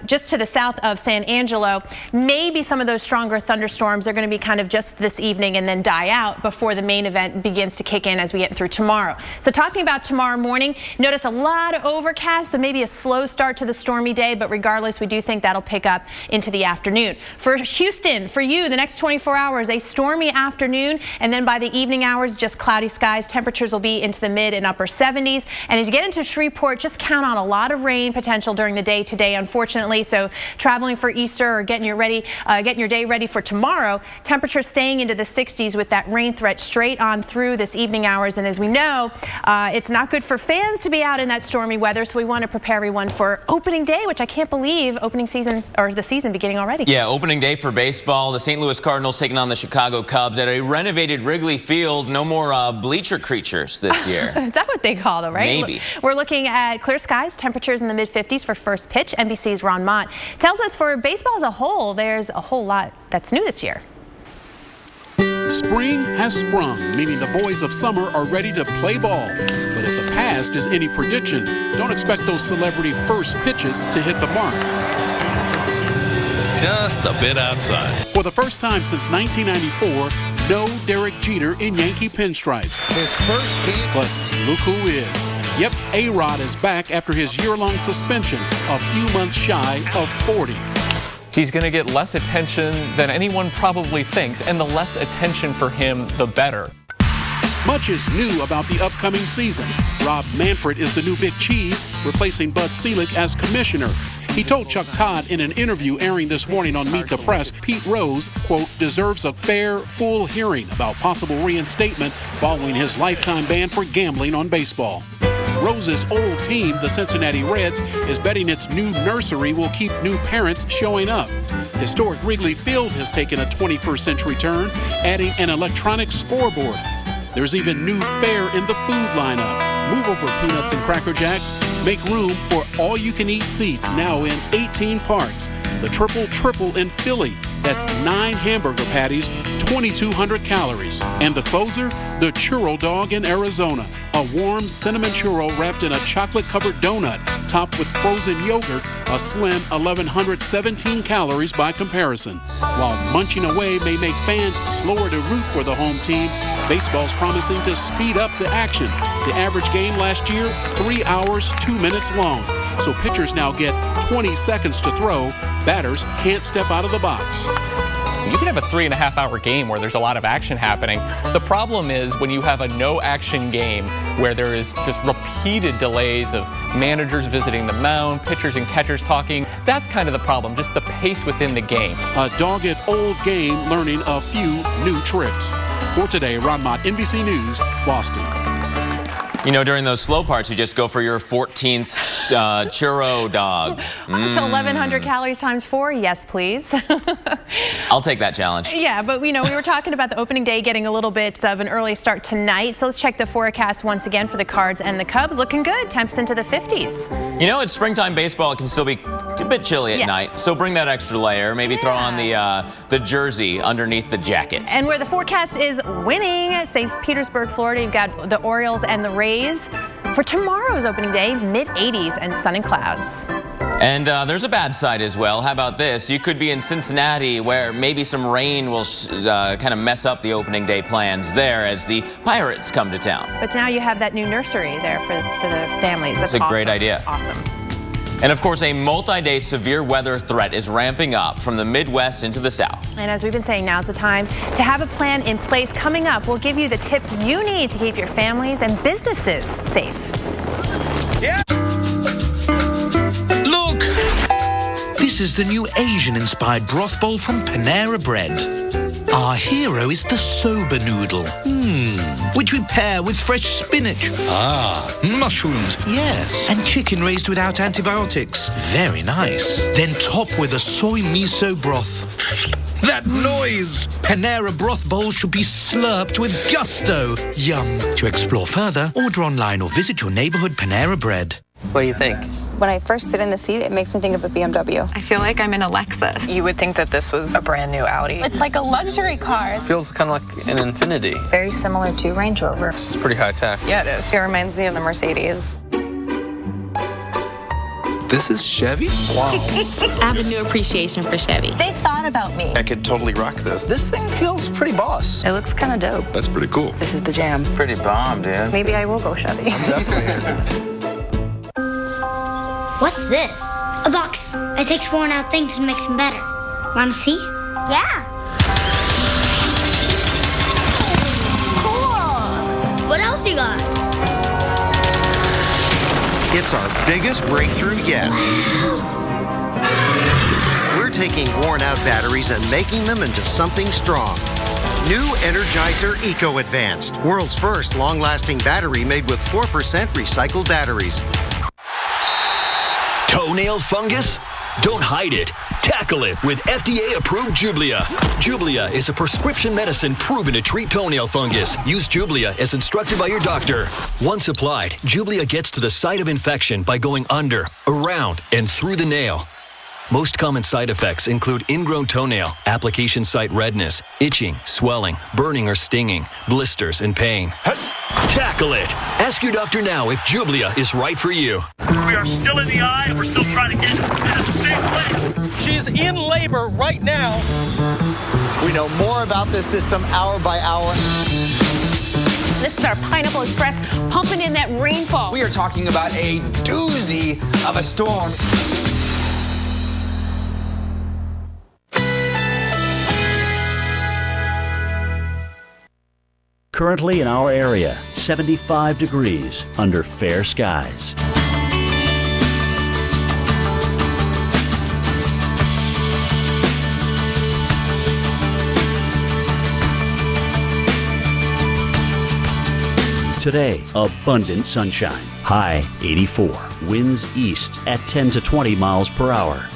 just to the south of San Angelo. Maybe some of those stronger thunderstorms are going to be kind of just this evening and then die out before the main event begins to kick in as we get through tomorrow. So talking about tomorrow morning, notice a lot of overcast, so maybe a slow start to the stormy day, but regardless, we do think that'll pick up into the afternoon. For Houston, for you, the next 24 hours, a stormy afternoon, and then by the evening hours, just cloudy skies. Temperatures will be into the mid and upper 70s. And as you get into Shreveport, just count on a lot of rain potential during the day today, unfortunately. So traveling for Easter or getting your day ready for tomorrow, temperatures staying into the 60s with that rain threat straight on through this evening hours. And as we know, it's not good for fans to be out in that stormy weather. So we want to prepare everyone for opening day, which I can't believe the season beginning already. Yeah, opening day for baseball. The St. Louis Cardinals taking on the Chicago Cubs at a renovated Wrigley Field. No more bleacher creatures this year. Is that what they call them, right? Maybe. We're looking at clear skies, temperatures in the mid-50s for first pitch. NBC's Ron Mott tells us for baseball as a whole, there's a whole lot that's new this year. Spring has sprung, meaning the boys of summer are ready to play ball. But if the past is any prediction, don't expect those celebrity first pitches to hit the mark. Just a bit outside. For the first time since 1994, no Derek Jeter in Yankee pinstripes. His first game. But look who is. Yep, A-Rod is back after his year-long suspension, a few months shy of 40. He's going to get less attention than anyone probably thinks, and the less attention for him, the better. Much is new about the upcoming season. Rob Manfred is the new Big Cheese, replacing Bud Selig as commissioner. He told Chuck Todd in an interview airing this morning on Meet the Press, Pete Rose, quote, deserves a fair, full hearing about possible reinstatement following his lifetime ban for gambling on baseball. Rose's old team, the Cincinnati Reds, is betting its new nursery will keep new parents showing up. Historic Wrigley Field has taken a 21st century turn, adding an electronic scoreboard. There's even new fare in the food lineup. Move over Peanuts and Cracker Jacks. Make room for all-you-can-eat seats now in 18 parks. The Triple in Philly, That's 9 hamburger patties, 2,200 calories. And the closer, the churro dog in Arizona. A warm cinnamon churro wrapped in a chocolate-covered donut, topped with frozen yogurt, a slim 1,117 calories by comparison. While munching away may make fans slower to root for the home team, baseball's promising to speed up the action. The average game last year, 3 hours, 2 minutes long. So pitchers now get 20 seconds to throw. Batters can't step out of the box. You can have a 3.5-hour game where there's a lot of action happening. The problem is when you have a no-action game where there is just repeated delays of managers visiting the mound, pitchers and catchers talking. That's kind of the problem, just the pace within the game. A dogged old game learning a few new tricks. For today, Ron Mott, NBC News, Boston. You know, during those slow parts, you just go for your 14th churro dog. So 1,100 calories times 4? Yes, please. I'll take that challenge. Yeah, but we were talking about the opening day getting a little bit of an early start tonight. So let's check the forecast once again for the Cards and the Cubs. Looking good. Temps into the 50s. You know, it's springtime baseball. It can still be a bit chilly at night. So bring that extra layer. Maybe throw on the jersey underneath the jacket. And where the forecast is winning, St. Petersburg, Florida, you've got the Orioles and the Rays. For tomorrow's opening day, mid-80s and sun and clouds. And there's a bad side as well. How about this? You could be in Cincinnati where maybe some rain will kind of mess up the opening day plans there as the Pirates come to town. But now you have that new nursery there for the families. That's a great idea. Awesome. And of course, a multi-day severe weather threat is ramping up from the Midwest into the South. And as we've been saying, now's the time to have a plan in place. Coming up, we'll give you the tips you need to keep your families and businesses safe. Yeah. Look! This is the new Asian-inspired broth bowl from Panera Bread. Our hero is the soba noodle, which we pair with fresh spinach. Mushrooms, yes. And chicken raised without antibiotics. Very nice. Then top with a soy miso broth. That noise! Panera broth bowls should be slurped with gusto. Yum. To explore further, order online or visit your neighborhood Panera Bread. What do you think? When I first sit in the seat, it makes me think of a BMW. I feel like I'm in a Lexus. You would think that this was a brand new Audi. It's like a luxury car. It feels kind of like an Infiniti. Very similar to Range Rover. This is pretty high tech. Yeah, it is. It reminds me of the Mercedes. This is Chevy? Wow. I have a new appreciation for Chevy. They thought about me. I could totally rock this. This thing feels pretty boss. It looks kind of dope. That's pretty cool. This is the jam. Pretty bomb, dude. Maybe I will go Chevy. Definitely. What's this? A box. It takes worn out things and makes them better. Wanna see? Yeah. Cool. What else you got? It's our biggest breakthrough yet. We're taking worn out batteries and making them into something strong. New Energizer Eco Advanced, world's first long-lasting battery made with 4% recycled batteries. Toenail fungus? Don't hide it. Tackle it with FDA-approved Jublia. Jublia is a prescription medicine proven to treat toenail fungus. Use Jublia as instructed by your doctor. Once applied, Jublia gets to the site of infection by going under, around, and through the nail. Most common side effects include ingrown toenail, application site redness, itching, swelling, burning or stinging, blisters, and pain. Tackle it. Ask your doctor now if Jublia is right for you. We are still in the eye, and we're still trying to get her in the same place. She is in labor right now. We know more about this system hour by hour. This is our Pineapple Express pumping in that rainfall. We are talking about a doozy of a storm. Currently in our area, 75 degrees under fair skies. Today, abundant sunshine. High 84. Winds east at 10 to 20 miles per hour.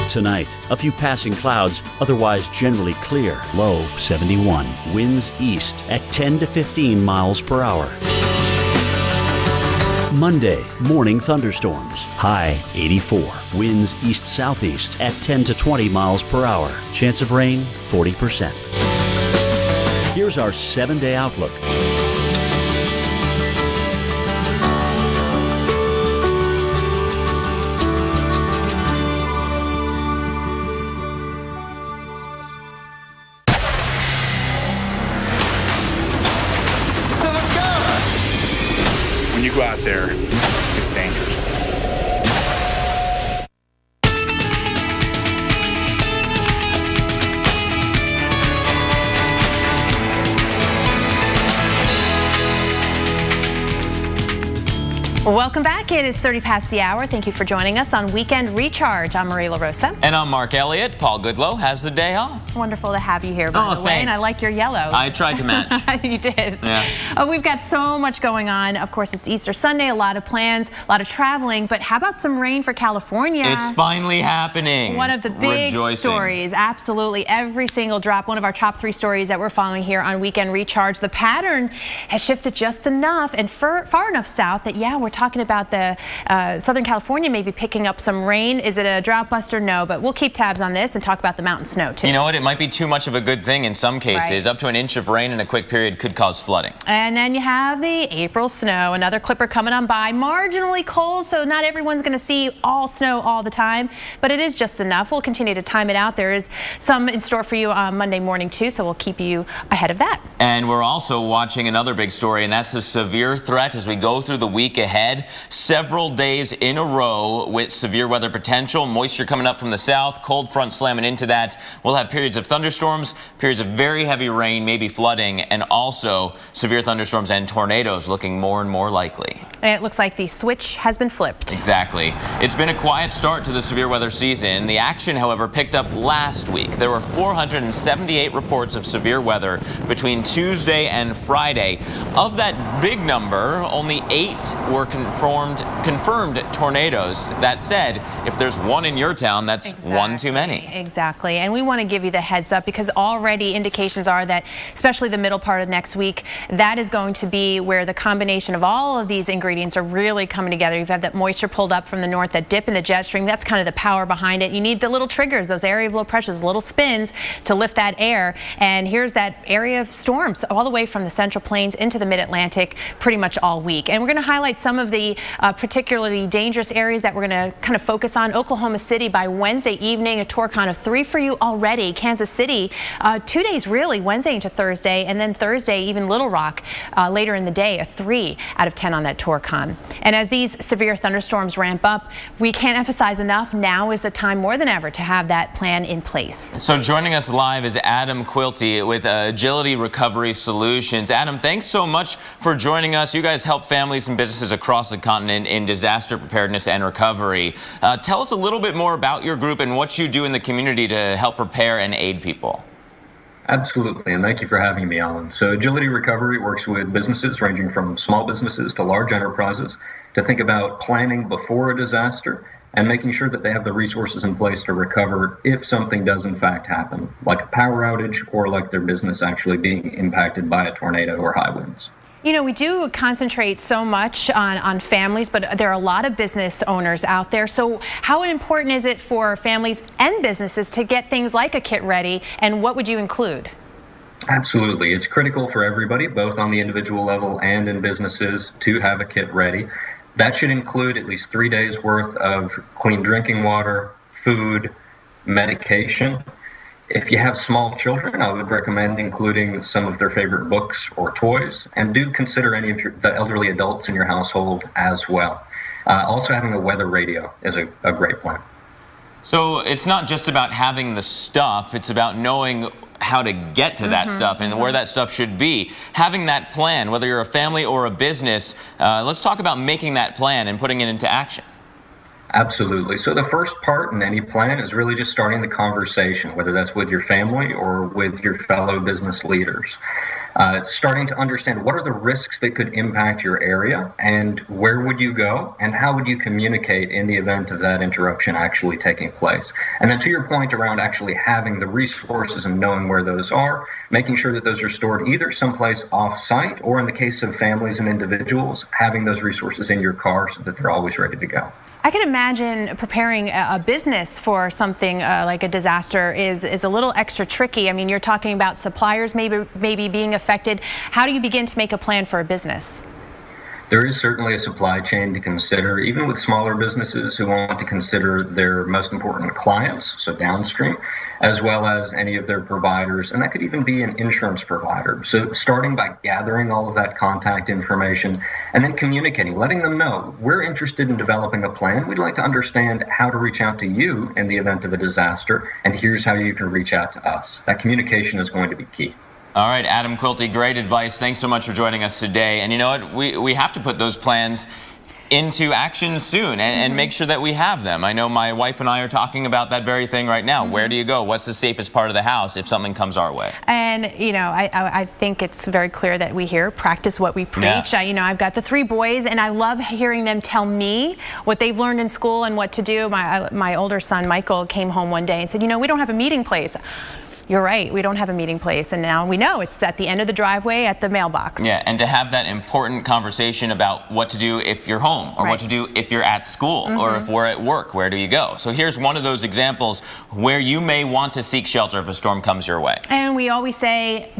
Tonight, a few passing clouds, otherwise generally clear. Low 71. Winds east at 10 to 15 miles per hour. Monday, morning thunderstorms. High 84. Winds east-southeast at 10 to 20 miles per hour. Chance of rain 40%. Here's our 7-day outlook. When you go out there, it's dangerous. Welcome back. It is 30 past the hour. Thank you for joining us on Weekend Recharge. I'm Marie LaRosa. And I'm Mark Elliott. Paul Goodlow has the day off. Wonderful to have you here, by the way. Thanks. And I like your yellow. I tried to match. You did. Yeah. We've got so much going on. Of course, it's Easter Sunday, a lot of plans, a lot of traveling. But how about some rain for California? It's finally happening. One of the big stories. Absolutely. Every single drop. One of our top 3 stories that we're following here on Weekend Recharge. The pattern has shifted just enough and far enough south that, yeah, we're talking about the Southern California maybe picking up some rain. Is it a drought buster? No, but we'll keep tabs on this and talk about the mountain snow too. You know what? It might be too much of a good thing in some cases. Up to an inch of rain in a quick period could cause flooding. And then you have the April snow, another clipper coming on by. Marginally cold, so not everyone's going to see all snow all the time, but it is just enough. We'll continue to time it out. There is some in store for you on Monday morning too, so we'll keep you ahead of that. And we're also watching another big story, and that's the severe threat as we go through the week ahead. Several days in a row with severe weather potential. Moisture coming up from the south, cold front slamming into that. We'll have periods of thunderstorms, periods of very heavy rain, maybe flooding, and also severe thunderstorms and tornadoes looking more and more likely. It looks like the switch has been flipped. Exactly. It's been a quiet start to the severe weather season. The action, however, picked up last week. There were 478 reports of severe weather between Tuesday and Friday. Of that big number, only 8 were confirmed tornadoes. That said, if there's one in your town, that's one too many. Exactly. And we want to give you the heads up because already indications are that, especially the middle part of next week, that is going to be where the combination of all of these ingredients are really coming together. You've had that moisture pulled up from the north, that dip in the jet stream. That's kind of the power behind it. You need the little triggers, those area of low pressures, little spins to lift that air. And here's that area of storms all the way from the Central Plains into the Mid-Atlantic pretty much all week. And we're going to highlight some of the particularly dangerous areas that we're going to kind of focus on. Oklahoma City by Wednesday evening, a Torcon of 3 for you already. Kansas City, 2 days really, Wednesday into Thursday, and then Thursday, even Little Rock later in the day, a 3 out of 10 on that Torcon. And as these severe thunderstorms ramp up, we can't emphasize enough, now is the time more than ever to have that plan in place. So joining us live is Adam Quilty with Agility Recovery Solutions. Adam, thanks so much for joining us. You guys help families and businesses across the continent in disaster preparedness and recovery. Tell us a little bit more about your group and what you do in the community to help prepare and aid people. Absolutely, and thank you for having me on. So Agility Recovery works with businesses ranging from small businesses to large enterprises to think about planning before a disaster and making sure that they have the resources in place to recover if something does in fact happen, like a power outage or like their business actually being impacted by a tornado or high winds. You know, we do concentrate so much on families, but there are a lot of business owners out there. So how important is it for families and businesses to get things like a kit ready, and what would you include? Absolutely. It's critical for everybody, both on the individual level and in businesses, to have a kit ready. That should include at least 3 days worth of clean drinking water, food, medication. If you have small children, I would recommend including some of their favorite books or toys, and do consider any of the elderly adults in your household as well. Also having a weather radio is a great plan. So it's not just about having the stuff, it's about knowing how to get to that stuff and where that stuff should be. Having that plan, whether you're a family or a business, let's talk about making that plan and putting it into action. Absolutely. So the first part in any plan is really just starting the conversation, whether that's with your family or with your fellow business leaders. starting to understand what are the risks that could impact your area and where would you go and how would you communicate in the event of that interruption actually taking place. And then to your point around actually having the resources and knowing where those are, making sure that those are stored either someplace off-site or in the case of families and individuals, having those resources in your car so that they're always ready to go. I can imagine preparing a business for something like a disaster is a little extra tricky. I mean, you're talking about suppliers maybe being affected. How do you begin to make a plan for a business? There is certainly a supply chain to consider, even with smaller businesses who want to consider their most important clients, so downstream, as well as any of their providers, and that could even be an insurance provider. So starting by gathering all of that contact information and then communicating, letting them know, we're interested in developing a plan. We'd like to understand how to reach out to you in the event of a disaster, and here's how you can reach out to us. That communication is going to be key. All right, Adam Quilty, great advice. Thanks so much for joining us today. And you know what? We have to put those plans into action soon and make sure that we have them. I know my wife and I are talking about that very thing right now. Where do you go? What's the safest part of the house if something comes our way? And, you know, I think it's very clear that we here practice what we preach. Yeah. You know, I've got the 3 boys, and I love hearing them tell me what they've learned in school and what to do. My older son, Michael, came home one day and said, you know, we don't have a meeting place. You're right, we don't have a meeting place, and now we know it's at the end of the driveway at the mailbox. Yeah, and to have that important conversation about what to do if you're home, or what to do if you're at school, or if we're at work, where do you go? So here's one of those examples where you may want to seek shelter if a storm comes your way. And we always say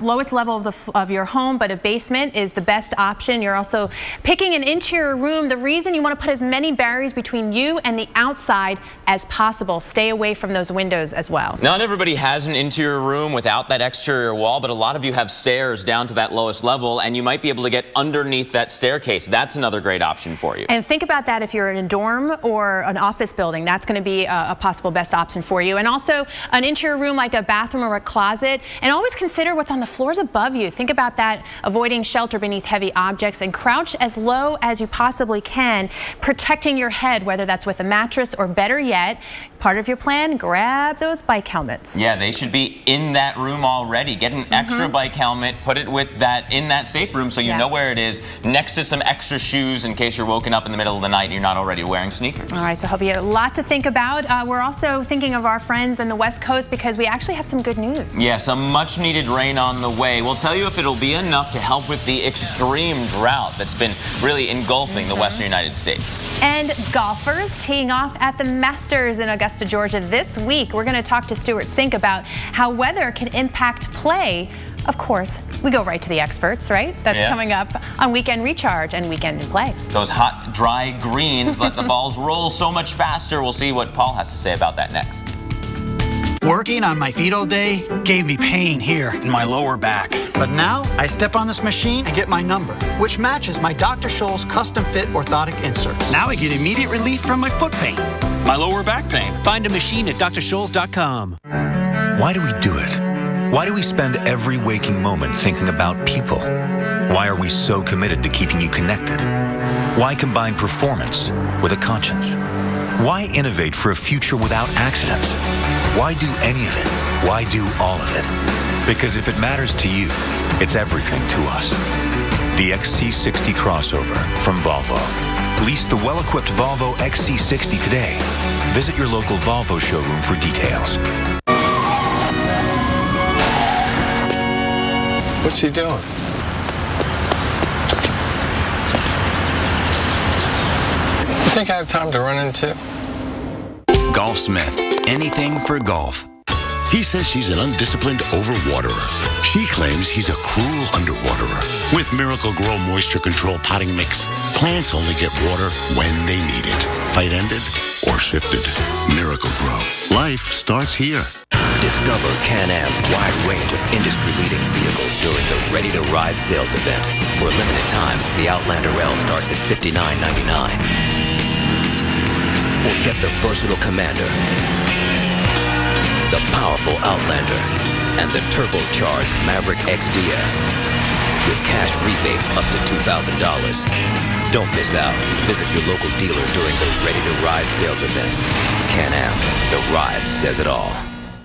lowest level of your home, but a basement is the best option. You're also picking an interior room. The reason you want to put as many barriers between you and the outside as possible. Stay away from those windows as well. Not everybody has an interior room without that exterior wall, but a lot of you have stairs down to that lowest level, and you might be able to get underneath that staircase. That's another great option for you. And think about that if you're in a dorm or an office building. That's going to be a possible best option for you. And also an interior room like a bathroom or a closet. And always consider what's on the floors above you. Think about that, avoiding shelter beneath heavy objects, and crouch as low as you possibly can, protecting your head, whether that's with a mattress or, better yet, part of your plan, grab those bike helmets. Yeah, they should be in that room already. Get an extra bike helmet, put it with that in that safe room so you know where it is, next to some extra shoes in case you're woken up in the middle of the night and you're not already wearing sneakers. All right, so I hope you have a lot to think about. We're also thinking of our friends in the West Coast because we actually have some good news. Yeah, some much needed rain on the way. We'll tell you if it'll be enough to help with the extreme drought that's been really engulfing the western United States. And golfers teeing off at the Masters in Augusta, Georgia this week. We're going to talk to Stuart Sink about how weather can impact play. Of course, we go right to the experts, right? That's coming up on Weekend Recharge and Weekend in Play. Those hot, dry greens let the balls roll so much faster. We'll see what Paul has to say about that next. Working on my feet all day gave me pain here in my lower back. But now I step on this machine and get my number, which matches my Dr. Scholl's custom fit orthotic inserts. Now I get immediate relief from my foot pain. My lower back pain. Find a machine at drscholls.com. Why do we do it? Why do we spend every waking moment thinking about people? Why are we so committed to keeping you connected? Why combine performance with a conscience? Why innovate for a future without accidents? Why do any of it? Why do all of it? Because if it matters to you, it's everything to us. The XC60 crossover from Volvo. Lease the well-equipped Volvo XC60 today. Visit your local Volvo showroom for details. What's he doing? You think I have time to run into? Golfsmith. Anything for golf. He says she's an undisciplined overwaterer. She claims he's a cruel underwaterer. With Miracle-Gro Moisture Control Potting Mix, plants only get water when they need it. Fight ended or shifted. Miracle-Gro. Life starts here. Discover Can-Am's wide range of industry-leading vehicles during the Ready to Ride sales event. For a limited time, the Outlander L starts at $59.99. Or get the versatile Commander, the powerful Outlander, and the turbocharged Maverick XDS with cash rebates up to $2,000. Don't miss out. Visit your local dealer during the Ready to Ride sales event. Can-Am, the ride says it all.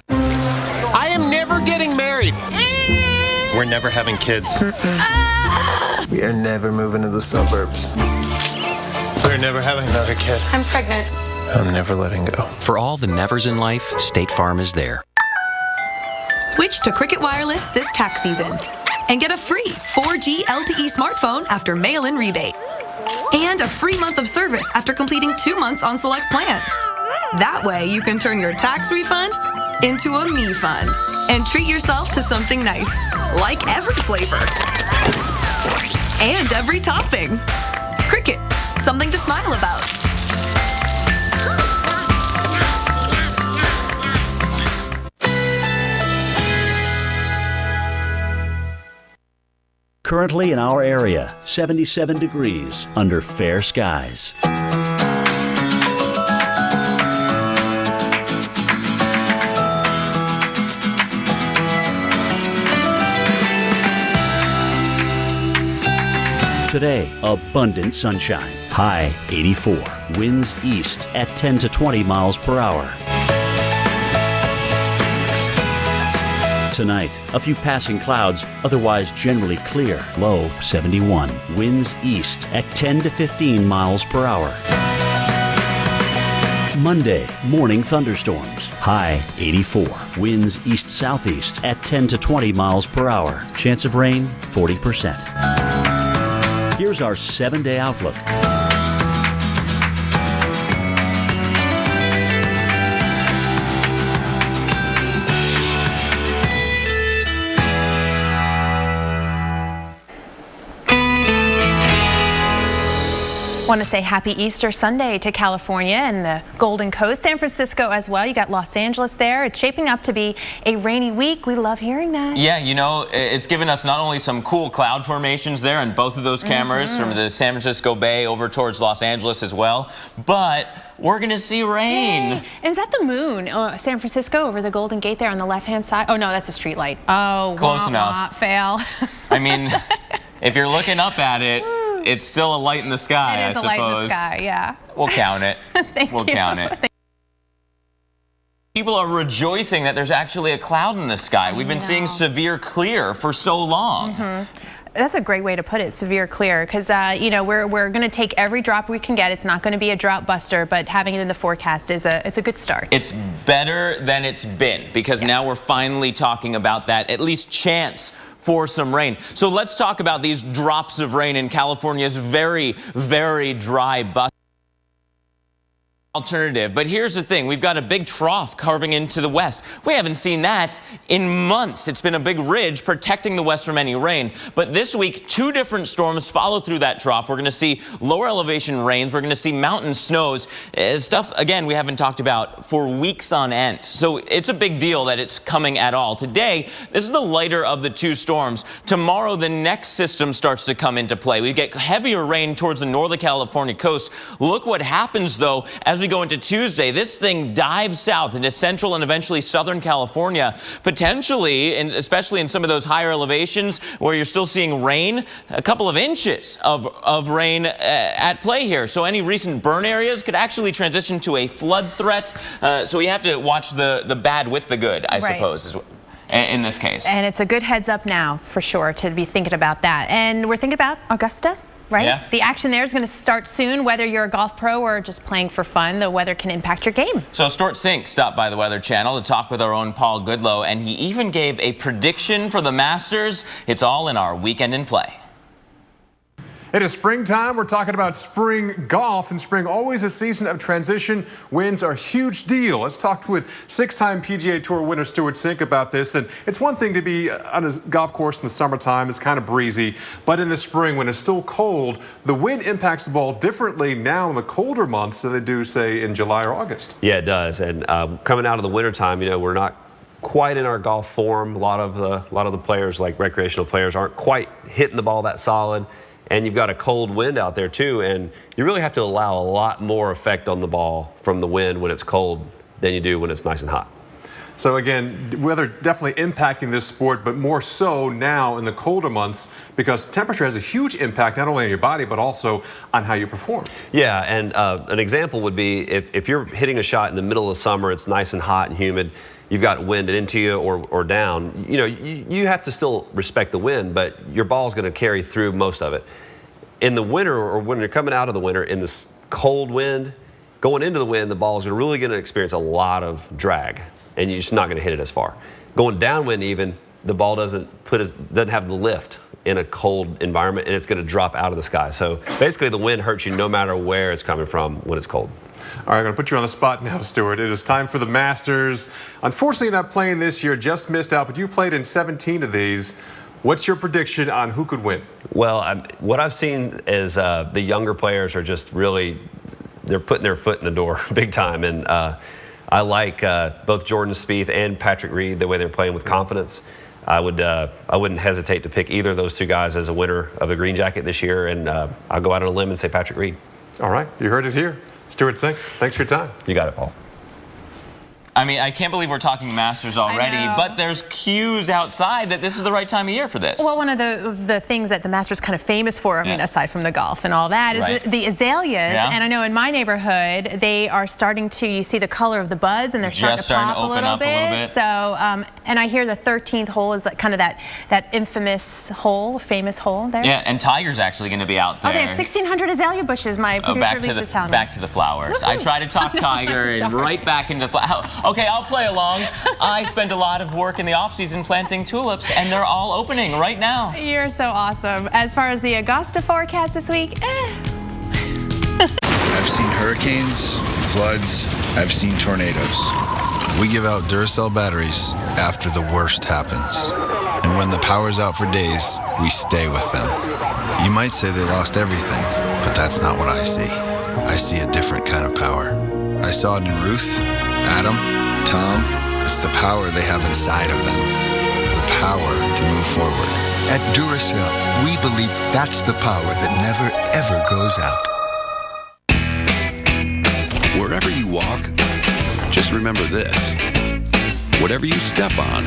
I am never getting married. We're never having kids. We are never moving to the suburbs. We're never having another kid. I'm pregnant. I'm never letting go. For all the nevers in life, State Farm is there. Switch to Cricket Wireless this tax season and get a free 4G LTE smartphone after mail-in rebate. And a free month of service after completing 2 months on select plans. That way you can turn your tax refund into a me fund and treat yourself to something nice, like every flavor and every topping. Cricket, something to smile about. Currently in our area, 77 degrees under fair skies. Today, abundant sunshine. High 84. Winds east at 10 to 20 miles per hour. Tonight, a few passing clouds, otherwise generally clear. Low 71. Winds east at 10 to 15 miles per hour. Monday, morning thunderstorms. High 84. Winds east-southeast at 10 to 20 miles per hour. Chance of rain 40%. Here's our 7-day outlook. Want to say happy Easter Sunday to California and the Golden Coast, San Francisco as well. You got Los Angeles there. It's shaping up to be a rainy week. We love hearing that. Yeah, you know, it's given us not only some cool cloud formations there in both of those cameras from the San Francisco Bay over towards Los Angeles as well, but we're going to see rain. Yay. And is that the moon? San Francisco over the Golden Gate there on the left-hand side? Oh, no, that's a street light. Oh, close enough. Fail. I mean, if you're looking up at it, it's still a light in the sky, I suppose. It is a light in the sky, yeah. We'll count it. We'll count it. People are rejoicing that there's actually a cloud in the sky. We've been seeing severe clear for so long. That's a great way to put it, severe clear, because you know, we're going to take every drop we can get. It's not going to be a drought buster, but having it in the forecast is it's a good start. It's better than it's been, because now we're finally talking about that at least chance for some rain. So let's talk about these drops of rain in California's very, very dry bucket. Alternative. But here's the thing, we've got a big trough carving into the west. We haven't seen that in months. It's been a big ridge protecting the west from any rain. But this week, 2 different storms follow through that trough. We're going to see lower elevation rains. We're going to see mountain snows. Stuff, again, we haven't talked about for weeks on end. So it's a big deal that it's coming at all. Today, this is the lighter of the 2 storms. Tomorrow, the next system starts to come into play. We get heavier rain towards the northern California coast. Look what happens, though, as we go into Tuesday. This thing dives south into central and eventually southern California, potentially, and especially in some of those higher elevations where you're still seeing rain, a couple of inches of rain at play here. So any recent burn areas could actually transition to a flood threat. So we have to watch the bad with the good, I suppose, in this case. And it's a good heads up now, for sure, to be thinking about that. And we're thinking about Augusta. Right? Yeah. The action there is going to start soon. Whether you're a golf pro or just playing for fun, the weather can impact your game. So Stuart Sink stopped by the Weather Channel to talk with our own Paul Goodlow, and he even gave a prediction for the Masters. It's all in our Weekend in Play. It is springtime. We're talking about spring golf, and spring always a season of transition. Winds are a huge deal. Let's talk with 6-time PGA Tour winner Stuart Sink about this. And it's one thing to be on a golf course in the summertime. It's kind of breezy. But in the spring, when it's still cold, the wind impacts the ball differently now in the colder months than they do, say, in July or August. Yeah, it does. And coming out of the wintertime, you know, we're not quite in our golf form. A lot of the players, like recreational players, aren't quite hitting the ball that solid. And you've got a cold wind out there too, and you really have to allow a lot more effect on the ball from the wind when it's cold than you do when it's nice and hot. So again, weather definitely impacting this sport, but more so now in the colder months because temperature has a huge impact not only on your body but also on how you perform. Yeah, and an example would be if you're hitting a shot in the middle of summer, it's nice and hot and humid, you've got wind into you or down, you have to still respect the wind, but your ball's going to carry through most of it. In the winter, or when you're coming out of the winter, in this cold wind, going into the wind, the ball is really going to experience a lot of drag, and you're just not going to hit it as far. Going downwind even, the ball doesn't have the lift in a cold environment, and it's going to drop out of the sky. So basically the wind hurts you no matter where it's coming from when it's cold. All right, I'm going to put you on the spot now, Stuart. It is time for the Masters. Unfortunately, not playing this year, just missed out, but you played in 17 of these. What's your prediction on who could win? Well, what I've seen is the younger players are just really, they're putting their foot in the door big time. And I like both Jordan Spieth and Patrick Reed, the way they're playing with confidence. I wouldn't hesitate to pick either of those two guys as a winner of the green jacket this year, and I'll go out on a limb and say Patrick Reed. All right, you heard it here. Stuart Sink, thanks for your time. You got it, Paul. I mean, I can't believe we're talking Masters already, but there's cues outside that this is the right time of year for this. Well, one of the things that the Masters kind of famous for, I mean, aside from the golf and all that, is the azaleas. Yeah. And I know in my neighborhood, they are starting to, you see the color of the buds, and they're starting to pop a little bit. So, and I hear the 13th hole is kind of that infamous hole, famous hole there. Yeah, and Tiger's actually going to be out there. Oh, they have 1,600 azalea bushes, my producer Lisa's telling me. Back to the flowers. I try to talk Tiger and right back into flowers. Okay, I'll play along. I spent a lot of work in the off-season planting tulips, and they're all opening right now. You're so awesome. As far as the Augusta forecast this week, I've seen hurricanes, floods, I've seen tornadoes. We give out Duracell batteries after the worst happens. And when the power's out for days, we stay with them. You might say they lost everything, but that's not what I see. I see a different kind of power. I saw it in Ruth, Adam, Tom. It's the power they have inside of them. The power to move forward. At Duracell, we believe that's the power that never, ever goes out. Wherever you walk, just remember this. Whatever you step on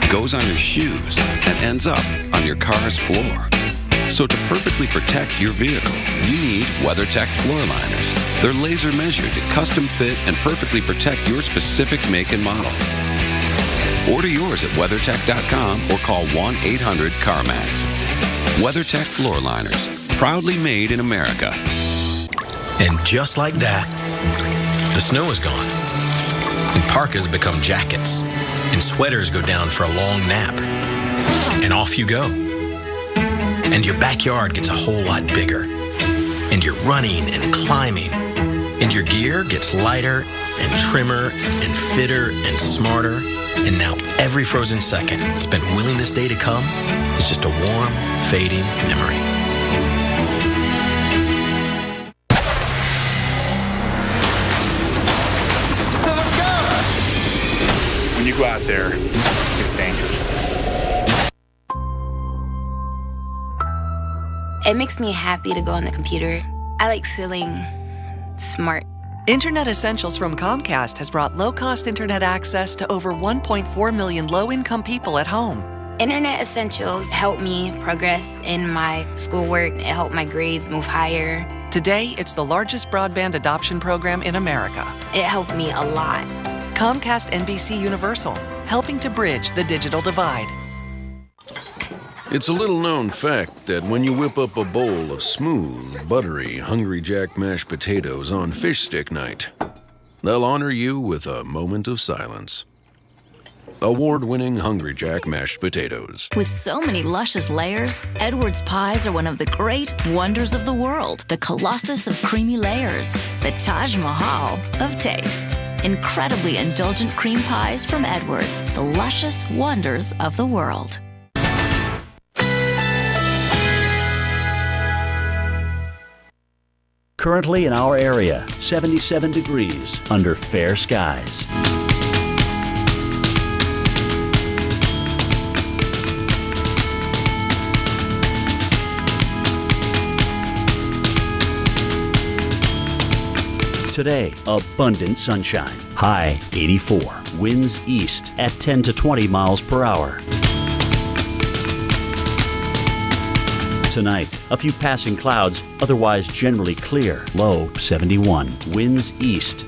goes on your shoes and ends up on your car's floor. So to perfectly protect your vehicle, you need WeatherTech floor liners. They're laser measured to custom fit and perfectly protect your specific make and model. Order yours at WeatherTech.com or call 1-800-CarMax. WeatherTech floor liners, proudly made in America. And just like that, the snow is gone. And parkas become jackets. And sweaters go down for a long nap. And off you go. And your backyard gets a whole lot bigger. And you're running and climbing. And your gear gets lighter and trimmer and fitter and smarter. And now every frozen second spent willing this day to come is just a warm, fading memory. So let's go! When you go out there, it's dangerous. It makes me happy to go on the computer. I like feeling smart. Internet Essentials from Comcast has brought low-cost internet access to over 1.4 million low-income people at home. Internet Essentials help me progress in my schoolwork. It helped my grades move higher. Today, it's the largest broadband adoption program in America. It helped me a lot. Comcast NBC Universal, helping to bridge the digital divide. It's a little-known fact that when you whip up a bowl of smooth, buttery Hungry Jack mashed potatoes on fish stick night, they'll honor you with a moment of silence. Award-winning Hungry Jack mashed potatoes. With so many luscious layers, Edwards pies are one of the great wonders of the world. The Colossus of creamy layers, the Taj Mahal of taste. Incredibly indulgent cream pies from Edwards, the luscious wonders of the world. Currently in our area, 77 degrees under fair skies. Today, abundant sunshine. High 84. Winds east at 10 to 20 miles per hour. Tonight, a few passing clouds, otherwise generally clear. Low 71. Winds east